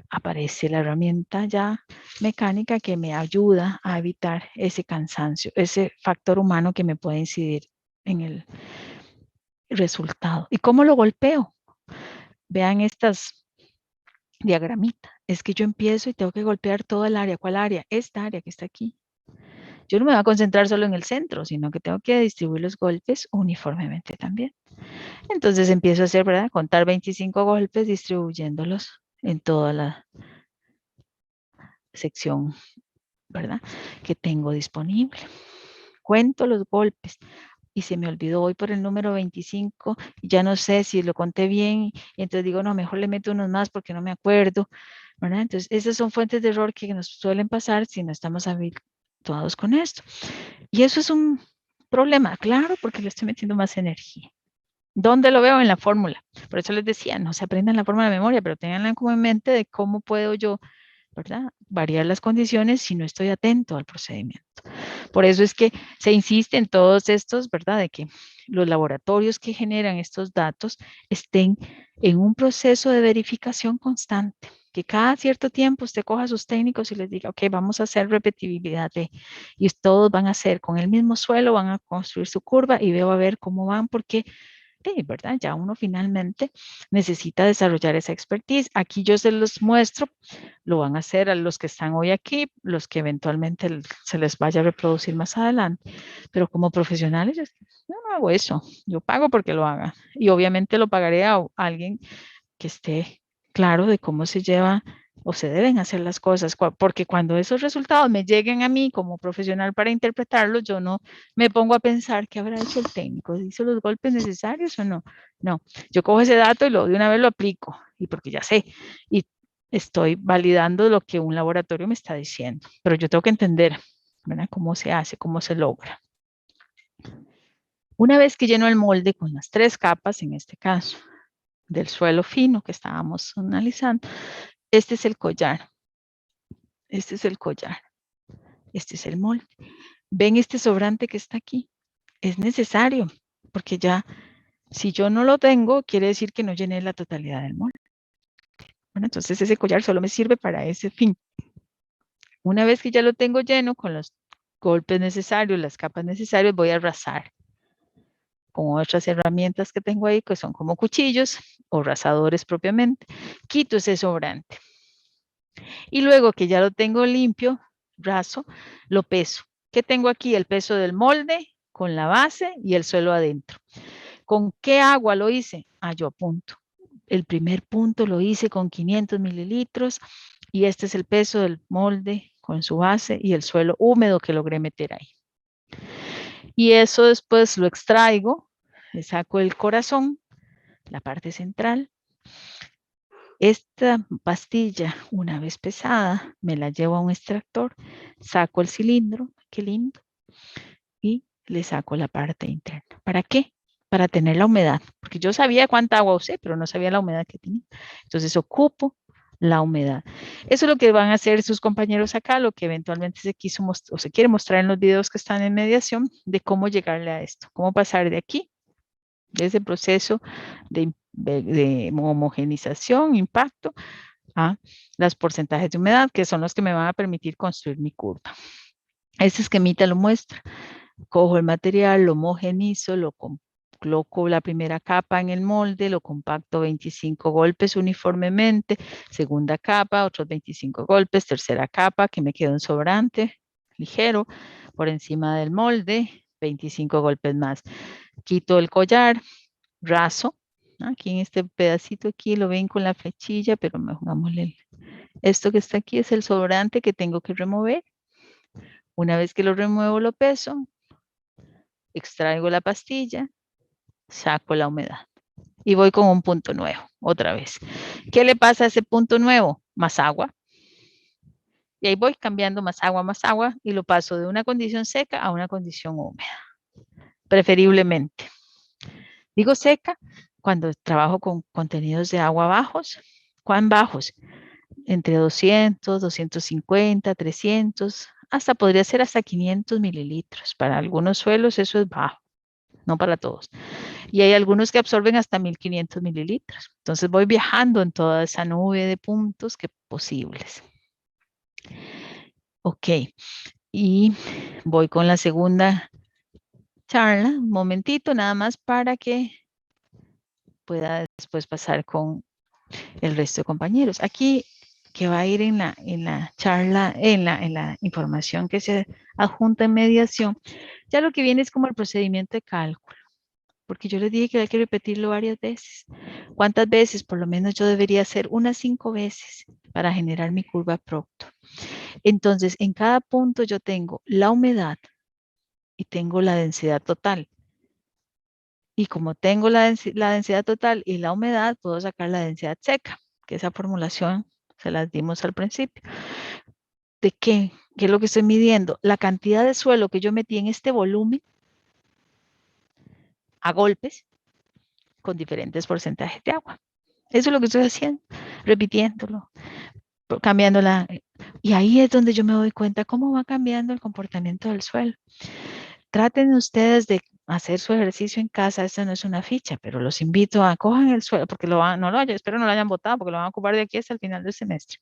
aparece la herramienta ya mecánica que me ayuda a evitar ese cansancio, ese factor humano que me puede incidir en el resultado. ¿Y cómo lo golpeo? Vean estas diagramitas. Es que yo empiezo y tengo que golpear toda el área. ¿Cuál área? Esta área que está aquí. Yo no me voy a concentrar solo en el centro, sino que tengo que distribuir los golpes uniformemente también. Entonces empiezo a hacer, ¿verdad? Contar 25 golpes distribuyéndolos en toda la sección, ¿verdad? Que tengo disponible. Cuento los golpes y se me olvidó, voy por el número 25, ya no sé si lo conté bien, y entonces digo, no, mejor le meto unos más porque no me acuerdo, ¿verdad? Entonces, esas son fuentes de error que nos suelen pasar si no estamos habituados con esto. Y eso es un problema, claro, porque le estoy metiendo más energía. ¿Dónde lo veo? En la fórmula. Por eso les decía, no se aprendan la fórmula de memoria, pero tenganla como en mente de cómo puedo yo, ¿verdad? Variar las condiciones si no estoy atento al procedimiento. Por eso es que se insiste en todos estos, ¿verdad? De que los laboratorios que generan estos datos estén en un proceso de verificación constante. Que cada cierto tiempo usted coja a sus técnicos y les diga, ok, vamos a hacer repetibilidad de, y todos van a hacer con el mismo suelo, van a construir su curva y veo a ver cómo van, porque ¿verdad? Ya uno finalmente necesita desarrollar esa expertise. Aquí yo se los muestro, lo van a hacer a los que están hoy aquí, los que eventualmente se les vaya a reproducir más adelante. Pero como profesionales, yo no hago eso. Yo pago porque lo haga. Y obviamente lo pagaré a alguien que esté claro de cómo se lleva o se deben hacer las cosas, porque cuando esos resultados me lleguen a mí como profesional para interpretarlos, yo no me pongo a pensar qué habrá hecho el técnico, ¿hizo los golpes necesarios o no? No, yo cojo ese dato y de una vez lo aplico, y porque ya sé, y estoy validando lo que un laboratorio me está diciendo, pero yo tengo que entender, ¿verdad? Cómo se hace, cómo se logra. Una vez que lleno el molde con las 3 capas, en este caso, del suelo fino que estábamos analizando, este es el collar, este es el collar, este es el molde. ¿Ven este sobrante que está aquí? Es necesario, porque ya, si yo no lo tengo, quiere decir que no llené la totalidad del molde. Bueno, entonces ese collar solo me sirve para ese fin. Una vez que ya lo tengo lleno con los golpes necesarios, las capas necesarias, voy a rasar con otras herramientas que tengo ahí, que son como cuchillos o rasadores propiamente. Quito ese sobrante. Y luego que ya lo tengo limpio, raso, lo peso. ¿Qué tengo aquí? El peso del molde con la base y el suelo adentro. ¿Con qué agua lo hice? Yo apunto. El primer punto lo hice con 500 mililitros y este es el peso del molde con su base y el suelo húmedo que logré meter ahí. Y eso después lo extraigo, le saco el corazón, la parte central. Esta pastilla, una vez pesada, me la llevo a un extractor, saco el cilindro, qué lindo, y le saco la parte interna. ¿Para qué? Para tener la humedad, porque yo sabía cuánta agua usé, pero no sabía la humedad que tenía. Entonces ocupo la humedad. Eso es lo que van a hacer sus compañeros acá, lo que eventualmente se quiso o se quiere mostrar en los videos que están en mediación, de cómo llegarle a esto, cómo pasar de aquí, de ese proceso de homogenización, impacto, a los porcentajes de humedad, que son los que me van a permitir construir mi curva. Este esquemita lo muestra. Cojo el material, lo homogenizo, lo coloco la primera capa en el molde, lo compacto 25 golpes uniformemente, segunda capa, otros 25 golpes, tercera capa, que me queda un sobrante ligero por encima del molde, 25 golpes más. Quito el collar, raso. Aquí en este pedacito aquí lo ven con la flechilla, pero pongámosle esto que está aquí es el sobrante que tengo que remover. Una vez que lo remuevo, lo peso, extraigo la pastilla, saco la humedad y voy con un punto nuevo, otra vez. ¿Qué le pasa a ese punto nuevo? Más agua. Y ahí voy cambiando más agua, y lo paso de una condición seca a una condición húmeda, preferiblemente. Digo seca cuando trabajo con contenidos de agua bajos. ¿Cuán bajos? Entre 200, 250, 300, hasta podría ser hasta 500 mililitros. Para algunos suelos eso es bajo, no para todos. Y hay algunos que absorben hasta 1500 mililitros. Entonces voy viajando en toda esa nube de puntos que posibles. Ok, y voy con la segunda charla, un momentito nada más para que pueda después pasar con el resto de compañeros. Aquí que va a ir en la charla, en la información que se adjunta en mediación, ya lo que viene es como el procedimiento de cálculo, porque yo les dije que hay que repetirlo varias veces. ¿Cuántas veces? Por lo menos yo debería hacer unas 5 veces para generar mi curva Proctor. Entonces, en cada punto yo tengo la humedad y tengo la densidad total. Y como tengo la densidad total y la humedad, puedo sacar la densidad seca, que esa formulación se las dimos al principio. ¿De qué? ¿Qué es lo que estoy midiendo? La cantidad de suelo que yo metí en este volumen a golpes con diferentes porcentajes de agua. Eso es lo que estoy haciendo, repitiéndolo, cambiándola. Y ahí es donde yo me doy cuenta cómo va cambiando el comportamiento del suelo. Traten ustedes de hacer su ejercicio en casa. Esta no es una ficha, pero los invito a cojan el suelo, porque espero no lo hayan botado, porque lo van a ocupar de aquí hasta el final del semestre.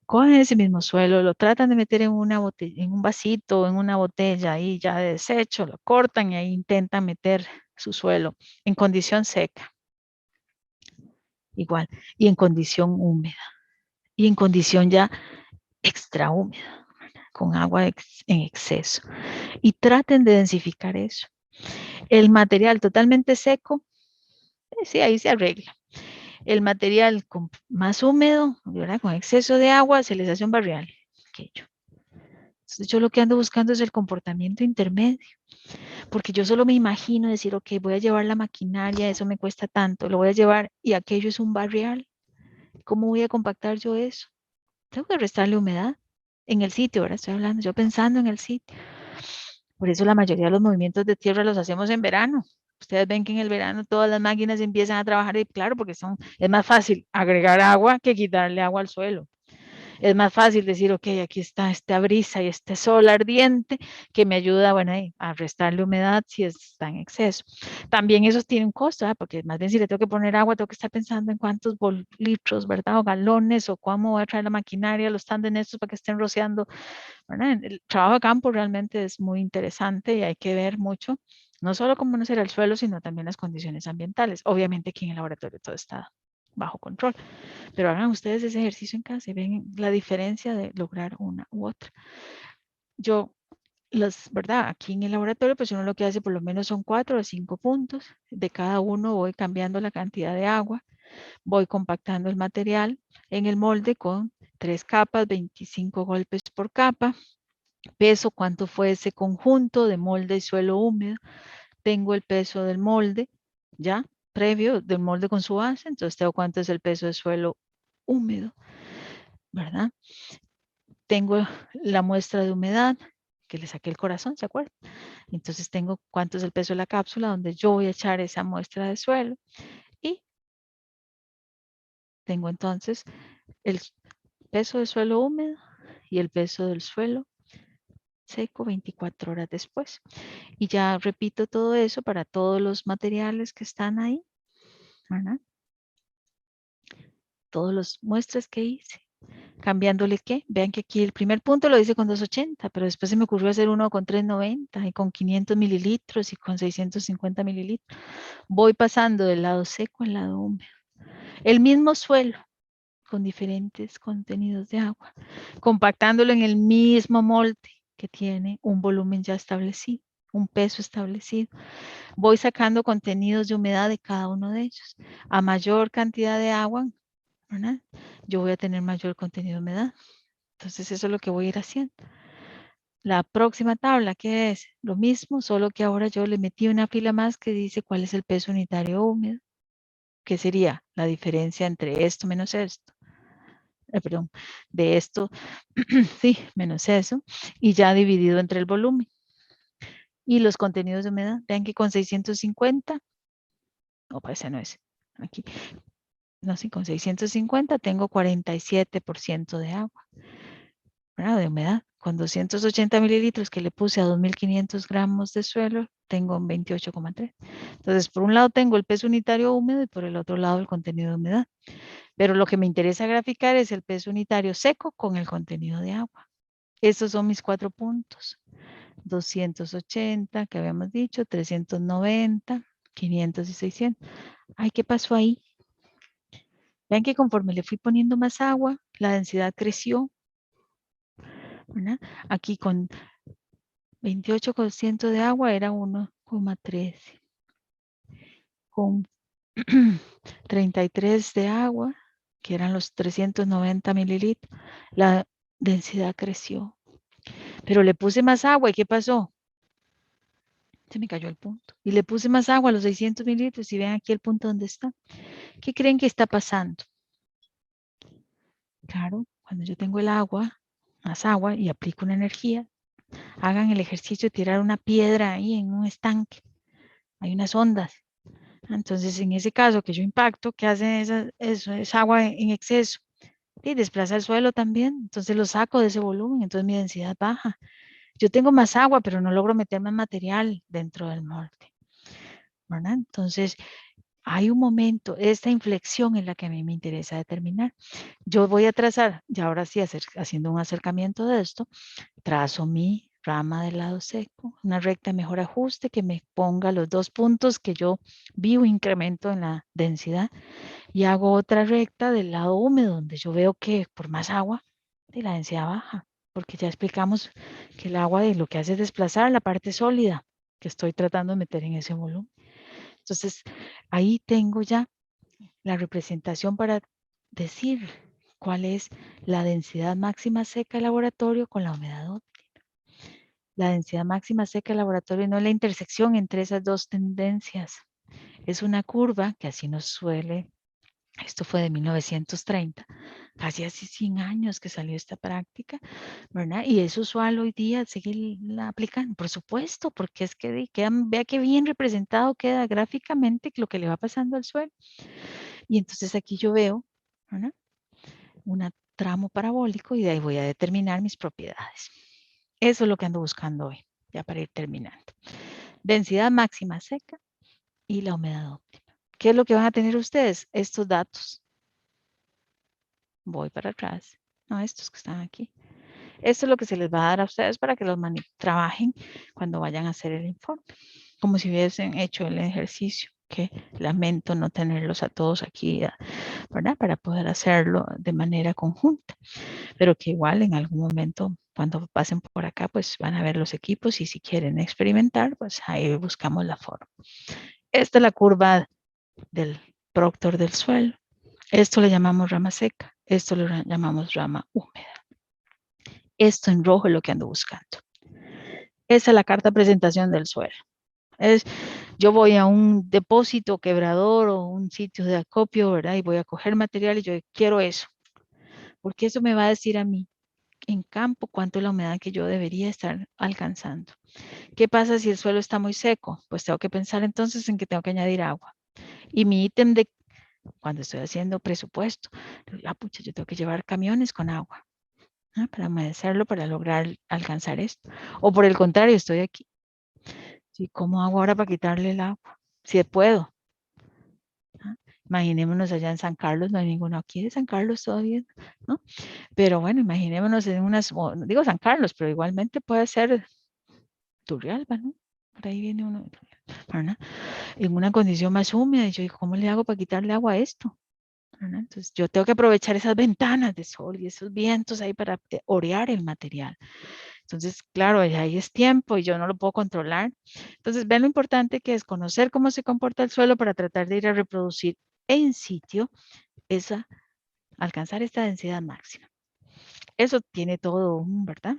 Cogen ese mismo suelo, lo tratan de meter en una botella, en un vasito, en una botella ahí ya de desecho, lo cortan y ahí intentan meter su suelo en condición seca, igual, y en condición húmeda, y en condición ya extra húmeda, con agua en exceso. Y traten de densificar eso. El material totalmente seco, sí, ahí se arregla. El material más húmedo, ¿verdad? Con exceso de agua, se les hace un barrial. Aquello. Entonces, yo lo que ando buscando es el comportamiento intermedio, porque yo solo me imagino decir, ok, voy a llevar la maquinaria, eso me cuesta tanto, lo voy a llevar y aquello es un barrial. ¿Cómo voy a compactar yo eso? Tengo que restarle humedad en el sitio, ahora estoy hablando, yo pensando en el sitio. Por eso la mayoría de los movimientos de tierra los hacemos en verano. Ustedes ven que en el verano todas las máquinas empiezan a trabajar y claro, porque es más fácil agregar agua que quitarle agua al suelo. Es más fácil decir, ok, aquí está esta brisa y este sol ardiente que me ayuda, bueno, a restarle humedad si está en exceso. También eso tiene un costo, ¿eh? Porque más bien si le tengo que poner agua, tengo que estar pensando en cuántos litros, ¿verdad? O galones, o cómo voy a traer la maquinaria, los tanden estos para que estén rociando, ¿verdad? El trabajo de campo realmente es muy interesante y hay que ver mucho, no solo cómo no será el suelo, sino también las condiciones ambientales. Obviamente aquí en el laboratorio todo está bajo control. Pero hagan ustedes ese ejercicio en casa y ven la diferencia de lograr una u otra. Yo, ¿verdad? Aquí en el laboratorio, pues uno lo que hace por lo menos son 4 o 5 puntos. De cada uno voy cambiando la cantidad de agua, voy compactando el material en el molde con 3 capas, 25 golpes por capa. Peso cuánto fue ese conjunto de molde y suelo húmedo. Tengo el peso del molde, ya, previo del molde con su base. Entonces tengo cuánto es el peso de suelo húmedo, ¿verdad? Tengo la muestra de humedad, que le saqué el corazón, ¿se acuerdan? Entonces tengo cuánto es el peso de la cápsula donde yo voy a echar esa muestra de suelo y tengo entonces el peso de suelo húmedo y el peso del suelo seco 24 horas después. Y ya repito todo eso para todos los materiales que están ahí, ¿verdad? todas las muestras que hice. Cambiándole qué, vean que aquí el primer punto lo hice con 280, pero después se me ocurrió hacer uno con 390 y con 500 mililitros y con 650 mililitros. Voy pasando del lado seco al lado húmedo. El mismo suelo con diferentes contenidos de agua, compactándolo en el mismo molde que tiene un volumen ya establecido, un peso establecido. Voy sacando contenidos de humedad de cada uno de ellos. A mayor cantidad de agua, ¿verdad?, yo voy a tener mayor contenido de humedad. Entonces eso es lo que voy a ir haciendo. La próxima tabla, ¿qué es? Lo mismo, solo que ahora yo le metí una fila más que dice cuál es el peso unitario húmedo, que sería la diferencia entre esto menos esto. Perdón, de esto, sí, menos eso, y ya dividido entre el volumen. Y los contenidos de humedad, vean que con 650, pues ese no es, aquí, no, sí, con 650 tengo 47% de agua, ¿verdad?, de humedad. Con 280 mililitros que le puse a 2.500 gramos de suelo, tengo un 28,3. Entonces, por un lado tengo el peso unitario húmedo y por el otro lado el contenido de humedad. Pero lo que me interesa graficar es el peso unitario seco con el contenido de agua. Estos son mis 4 puntos. 280, que habíamos dicho, 390, 500 y 600. Ay, ¿qué pasó ahí? Vean que conforme le fui poniendo más agua, la densidad creció, ¿verdad? Aquí con 28% de agua era 1,13. Con 33 de agua, que eran los 390 mililitros, la densidad creció. Pero le puse más agua, ¿y qué pasó? Se me cayó el punto. Y le puse más agua a los 600 mililitros y vean aquí el punto donde está. ¿Qué creen que está pasando? Claro, cuando yo tengo el agua, más agua y aplico una energía, hagan el ejercicio de tirar una piedra ahí en un estanque. Hay unas ondas. Entonces, en ese caso que yo impacto, ¿qué hace eso? Es agua en exceso. Y desplaza el suelo también. Entonces lo saco de ese volumen. Entonces mi densidad baja. Yo tengo más agua, pero no logro meter más material dentro del molde, ¿verdad? Entonces, hay un momento, esta inflexión es la que a mí me interesa determinar. Yo voy a trazar, y ahora sí, haciendo un acercamiento de esto, trazo mi rama del lado seco, una recta de mejor ajuste que me ponga los 2 puntos que yo vi un incremento en la densidad, y hago otra recta del lado húmedo, donde yo veo que por más agua, la densidad baja, porque ya explicamos que el agua lo que hace es desplazar la parte sólida que estoy tratando de meter en ese volumen. Entonces, ahí tengo ya la representación para decir cuál es la densidad máxima seca del laboratorio con la humedad óptima. La densidad máxima seca del laboratorio no es la intersección entre esas dos tendencias. Es una curva que así nos suele, esto fue de 1930, casi hace 100 años que salió esta práctica, ¿verdad? Y es usual hoy día seguirla aplicando, por supuesto, porque es que vea qué bien representado queda gráficamente lo que le va pasando al suelo. Y entonces aquí yo veo, ¿verdad?, un tramo parabólico y de ahí voy a determinar mis propiedades. Eso es lo que ando buscando hoy, ya para ir terminando. Densidad máxima seca y la humedad óptima. ¿Qué es lo que van a tener ustedes? Estos datos. Voy para atrás. No, estos que están aquí. Esto es lo que se les va a dar a ustedes para que los trabajen cuando vayan a hacer el informe, como si hubiesen hecho el ejercicio, que lamento no tenerlos a todos aquí, ¿verdad?, para poder hacerlo de manera conjunta, pero que igual en algún momento cuando pasen por acá pues van a ver los equipos y si quieren experimentar pues ahí buscamos la forma. Esta es la curva del Proctor del suelo. Esto le llamamos rama seca, esto lo llamamos rama húmeda. Esto en rojo es lo que ando buscando. Esa es la carta de presentación del suelo. Yo voy a un depósito quebrador o un sitio de acopio, ¿verdad? Y voy a coger material y yo quiero eso. Porque eso me va a decir a mí en campo cuánto es la humedad que yo debería estar alcanzando. ¿Qué pasa si el suelo está muy seco? Pues tengo que pensar entonces en que tengo que añadir agua. Y mi ítem de cuando estoy haciendo presupuesto, pucha, yo tengo que llevar camiones con agua, ¿no?, para humedecerlo, para lograr alcanzar esto. O por el contrario, estoy aquí. ¿Sí? ¿Cómo hago ahora para quitarle el agua? Si puedo. Imaginémonos allá en San Carlos, no hay ninguno aquí de San Carlos todavía, ¿no? Pero bueno, imaginémonos en unas, digo San Carlos, pero igualmente puede ser Turrialba, ¿no? Por ahí viene uno, ¿verdad? En una condición más húmeda, y yo digo, ¿cómo le hago para quitarle agua a esto? ¿Verdad? Entonces yo tengo que aprovechar esas ventanas de sol y esos vientos ahí para orear el material. Entonces, claro, ahí es tiempo y yo no lo puedo controlar. Entonces, ven lo importante que es conocer cómo se comporta el suelo para tratar de ir a reproducir en sitio esa, alcanzar esta densidad máxima. Eso tiene todo, ¿verdad?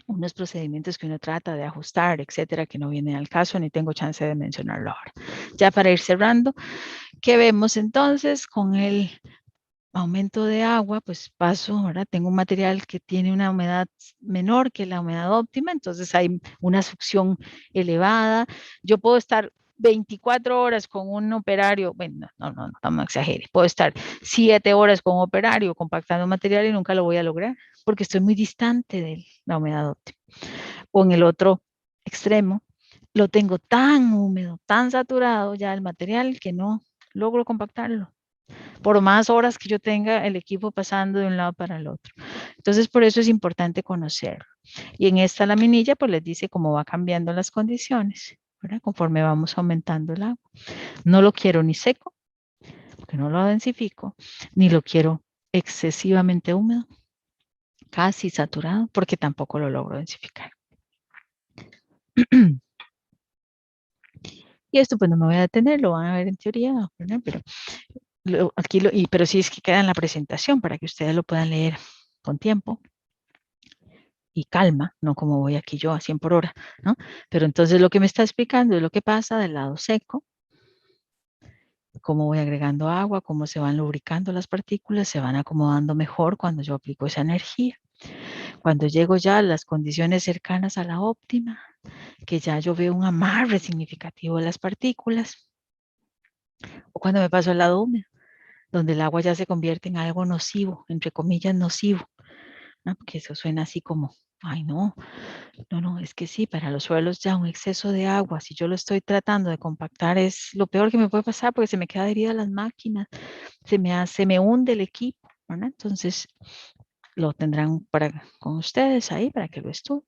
Unos procedimientos que uno trata de ajustar, etcétera, que no viene al caso, ni tengo chance de mencionarlo ahora. Ya para ir cerrando, ¿qué vemos entonces con el aumento de agua? Pues paso, ahora tengo un material que tiene una humedad menor que la humedad óptima, entonces hay una succión elevada. Yo puedo estar 24 horas con un operario, bueno, no me exagere, puedo estar 7 horas con un operario compactando material y nunca lo voy a lograr porque estoy muy distante de la humedad óptima. O en el otro extremo, lo tengo tan húmedo, tan saturado ya el material que no logro compactarlo por más horas que yo tenga el equipo pasando de un lado para el otro. Entonces, por eso es importante conocerlo. Y en esta laminilla, pues les dice cómo va cambiando las condiciones, ¿verdad? Conforme vamos aumentando el agua. No lo quiero ni seco, porque no lo densifico, ni lo quiero excesivamente húmedo, casi saturado, porque tampoco lo logro densificar. Y esto pues no me voy a detener, lo van a ver en teoría, ¿verdad? Pero pero sí es que queda en la presentación para que ustedes lo puedan leer con tiempo y calma, no como voy aquí yo a 100 por hora, ¿no? Pero entonces lo que me está explicando es lo que pasa del lado seco, cómo voy agregando agua, cómo se van lubricando las partículas, se van acomodando mejor cuando yo aplico esa energía. Cuando llego ya a las condiciones cercanas a la óptima, que ya yo veo un amarre significativo de las partículas, o cuando me paso al lado húmedo, donde el agua ya se convierte en algo nocivo, entre comillas nocivo, ¿no? Porque eso suena así como, ay no, es que sí, para los suelos ya un exceso de agua, si yo lo estoy tratando de compactar es lo peor que me puede pasar porque se me queda herida las máquinas, se me hunde el equipo, ¿verdad? Entonces lo tendrán con ustedes ahí para que lo estudien,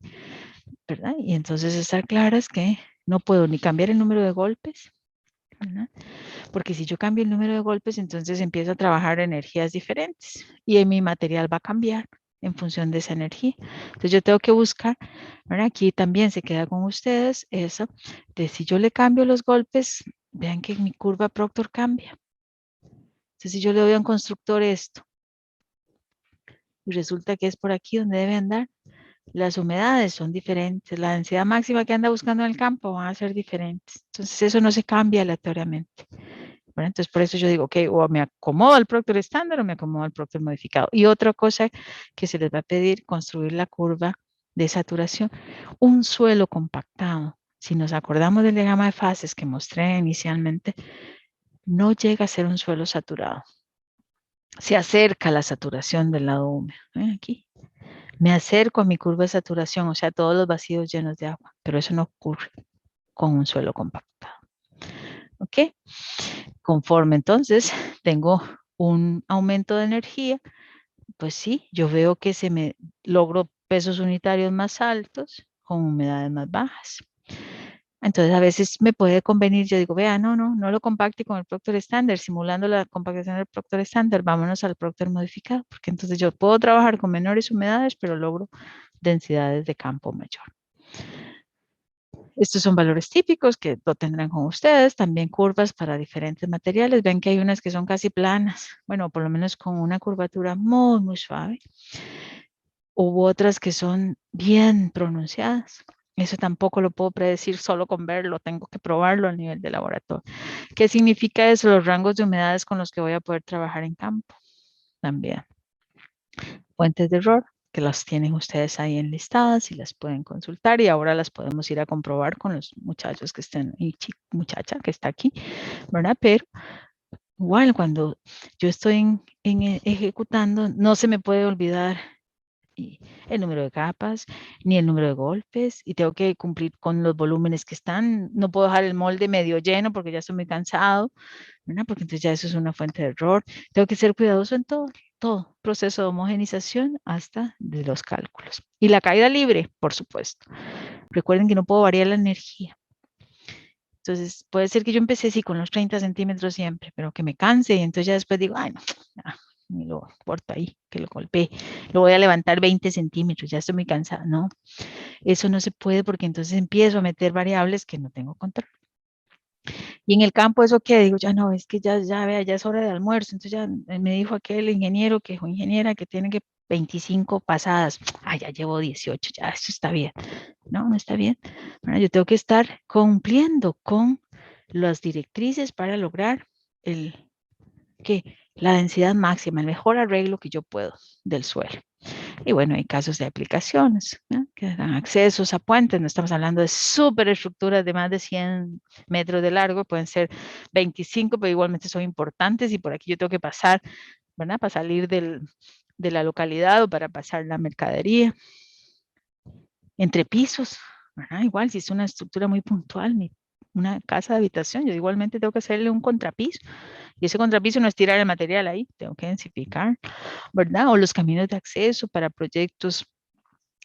¿verdad? Y entonces estar claras que no puedo ni cambiar el número de golpes, ¿verdad? Porque si yo cambio el número de golpes, entonces empiezo a trabajar energías diferentes y mi material va a cambiar en función de esa energía. Entonces yo tengo que buscar, ¿verdad? Aquí también se queda con ustedes eso, de si yo le cambio los golpes, vean que mi curva Proctor cambia. Entonces si yo le doy a un constructor esto, y resulta que es por aquí donde debe andar, las humedades son diferentes, la densidad máxima que anda buscando en el campo van a ser diferentes. Entonces eso no se cambia aleatoriamente. Bueno, entonces, por eso yo digo, ok, o me acomodo al Proctor estándar o me acomodo al Proctor modificado. Y otra cosa que se les va a pedir, construir la curva de saturación. Un suelo compactado, si nos acordamos del diagrama de fases que mostré inicialmente, no llega a ser un suelo saturado. Se acerca a la saturación del lado húmedo. ¿Ven aquí? Me acerco a mi curva de saturación, o sea, todos los vacíos llenos de agua, pero eso no ocurre con un suelo compactado. ¿Ok? Conforme entonces tengo un aumento de energía, pues sí, yo veo que se me logro pesos unitarios más altos con humedades más bajas. Entonces a veces me puede convenir, yo digo, vea, no lo compacte con el Proctor estándar, simulando la compactación del Proctor estándar, vámonos al Proctor modificado, porque entonces yo puedo trabajar con menores humedades, pero logro densidades de campo mayor. Estos son valores típicos que lo tendrán con ustedes, también curvas para diferentes materiales. Ven que hay unas que son casi planas, bueno, por lo menos con una curvatura muy, muy suave. Hubo otras que son bien pronunciadas. Eso tampoco lo puedo predecir solo con verlo, tengo que probarlo a nivel de laboratorio. ¿Qué significa eso? Los rangos de humedades con los que voy a poder trabajar en campo también. Fuentes de error, que las tienen ustedes ahí enlistadas y las pueden consultar y ahora las podemos ir a comprobar con los muchachos que estén, y muchacha que está aquí, ¿verdad? Pero igual cuando yo estoy ejecutando, no se me puede olvidar y el número de capas, ni el número de golpes, y tengo que cumplir con los volúmenes que están. No puedo dejar el molde medio lleno porque ya estoy muy cansado, ¿verdad? Porque entonces ya eso es una fuente de error. Tengo que ser cuidadoso en todo, todo proceso de homogenización hasta de los cálculos. Y la caída libre, por supuesto. Recuerden que no puedo variar la energía. Entonces, puede ser que yo empecé así con los 30 centímetros siempre, pero que me canse y entonces ya después digo, ay, no, ni lo corto ahí, que lo golpeé. Lo voy a levantar 20 centímetros, ya estoy muy cansada. No, eso no se puede porque entonces empiezo a meter variables que no tengo control. Y en el campo, ¿eso qué? Digo, ya no, es que ya vea, ya es hora de almuerzo. Entonces ya me dijo aquel ingeniero o ingeniera que tiene que 25 pasadas. Ah, ya llevo 18, ya eso está bien. No, no está bien. Bueno, yo tengo que estar cumpliendo con las directrices para lograr la densidad máxima, el mejor arreglo que yo puedo del suelo. Y bueno, hay casos de aplicaciones, ¿no?, que dan accesos a puentes. No estamos hablando de superestructuras de más de 100 metros de largo, pueden ser 25, pero igualmente son importantes y por aquí yo tengo que pasar, ¿verdad?, para salir de la localidad o para pasar la mercadería. Entre pisos, ¿verdad? Igual si es una estructura muy puntual, una casa de habitación, yo igualmente tengo que hacerle un contrapiso. Y ese contrapiso no es tirar el material ahí, tengo que densificar, ¿verdad? O los caminos de acceso para proyectos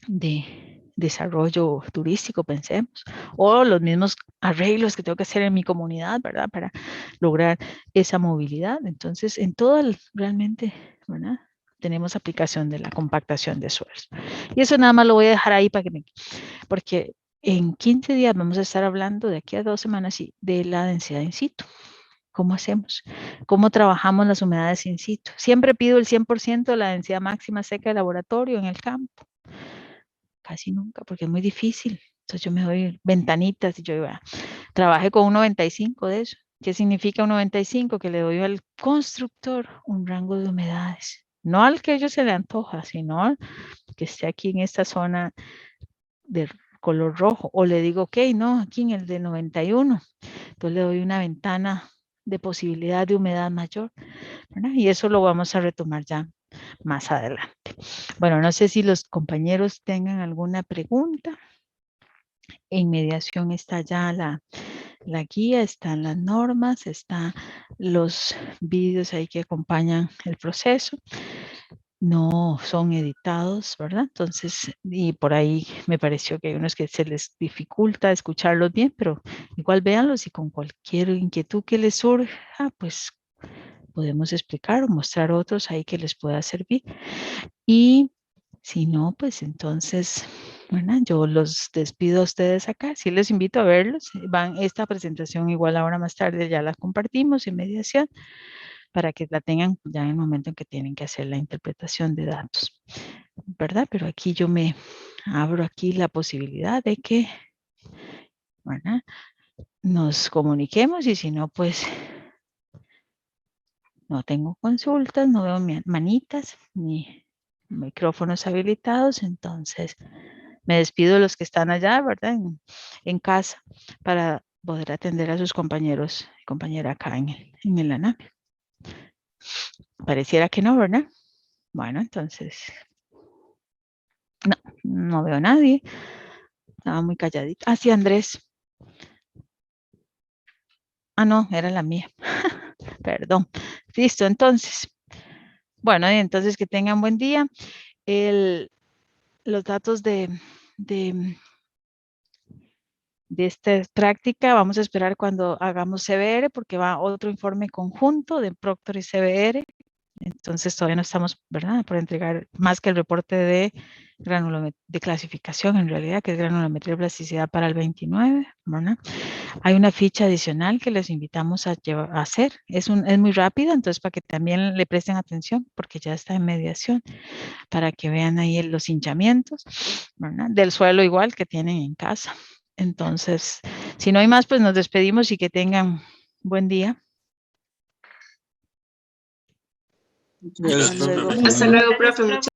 de desarrollo turístico, pensemos, o los mismos arreglos que tengo que hacer en mi comunidad, ¿verdad? Para lograr esa movilidad. Entonces, en todo realmente, ¿verdad?, tenemos aplicación de la compactación de suelos. Y eso nada más lo voy a dejar ahí porque en 15 días vamos a estar hablando, de aquí a 2 semanas, de la densidad in situ. ¿Cómo hacemos? ¿Cómo trabajamos las humedades in situ? Siempre pido el 100% de la densidad máxima seca de laboratorio en el campo. Casi nunca, porque es muy difícil. Entonces yo me doy ventanitas y yo trabajé con un 95 de eso. ¿Qué significa un 95? Que le doy al constructor un rango de humedades. No al que a ellos se le antoja, sino al que esté aquí en esta zona de color rojo. O le digo, ok, no, aquí en el de 91. Entonces le doy una ventana de posibilidad de humedad mayor, ¿verdad? Y eso lo vamos a retomar ya más adelante. Bueno, no sé si los compañeros tengan alguna pregunta. En mediación está ya la guía, están las normas, están los vídeos ahí que acompañan el proceso. No son editados, ¿verdad? Entonces, y por ahí me pareció que hay unos que se les dificulta escucharlos bien, pero igual véanlos y con cualquier inquietud que les surja, pues podemos explicar o mostrar otros ahí que les pueda servir. Y si no, pues entonces, bueno, yo los despido a ustedes acá. Sí les invito a verlos. Esta presentación igual ahora más tarde ya la compartimos en mediación para que la tengan ya en el momento en que tienen que hacer la interpretación de datos, ¿verdad? Pero aquí yo me abro aquí la posibilidad de que, ¿verdad?, nos comuniquemos y si no, pues no tengo consultas, no veo manitas ni micrófonos habilitados, entonces me despido de los que están allá, ¿verdad?, en casa, para poder atender a sus compañeros y compañera acá en el ANAP. Pareciera que no, ¿verdad? Bueno, entonces, no veo a nadie. Estaba muy calladito. Ah, sí, Andrés. Ah, no, era la mía. Perdón. Listo, entonces. Bueno, entonces que tengan buen día. Los datos de esta práctica vamos a esperar cuando hagamos CBR, porque va otro informe conjunto de Proctor y CBR. Entonces todavía no estamos, ¿verdad?, por entregar más que el reporte de clasificación, en realidad, que es granulometría y plasticidad para el 29, ¿verdad? Hay una ficha adicional que les invitamos a hacer. Es muy rápida, entonces para que también le presten atención, porque ya está en mediación, para que vean ahí los hinchamientos, ¿verdad?, del suelo igual que tienen en casa. Entonces, si no hay más, pues nos despedimos y que tengan buen día. Hasta luego. Hasta luego, profe.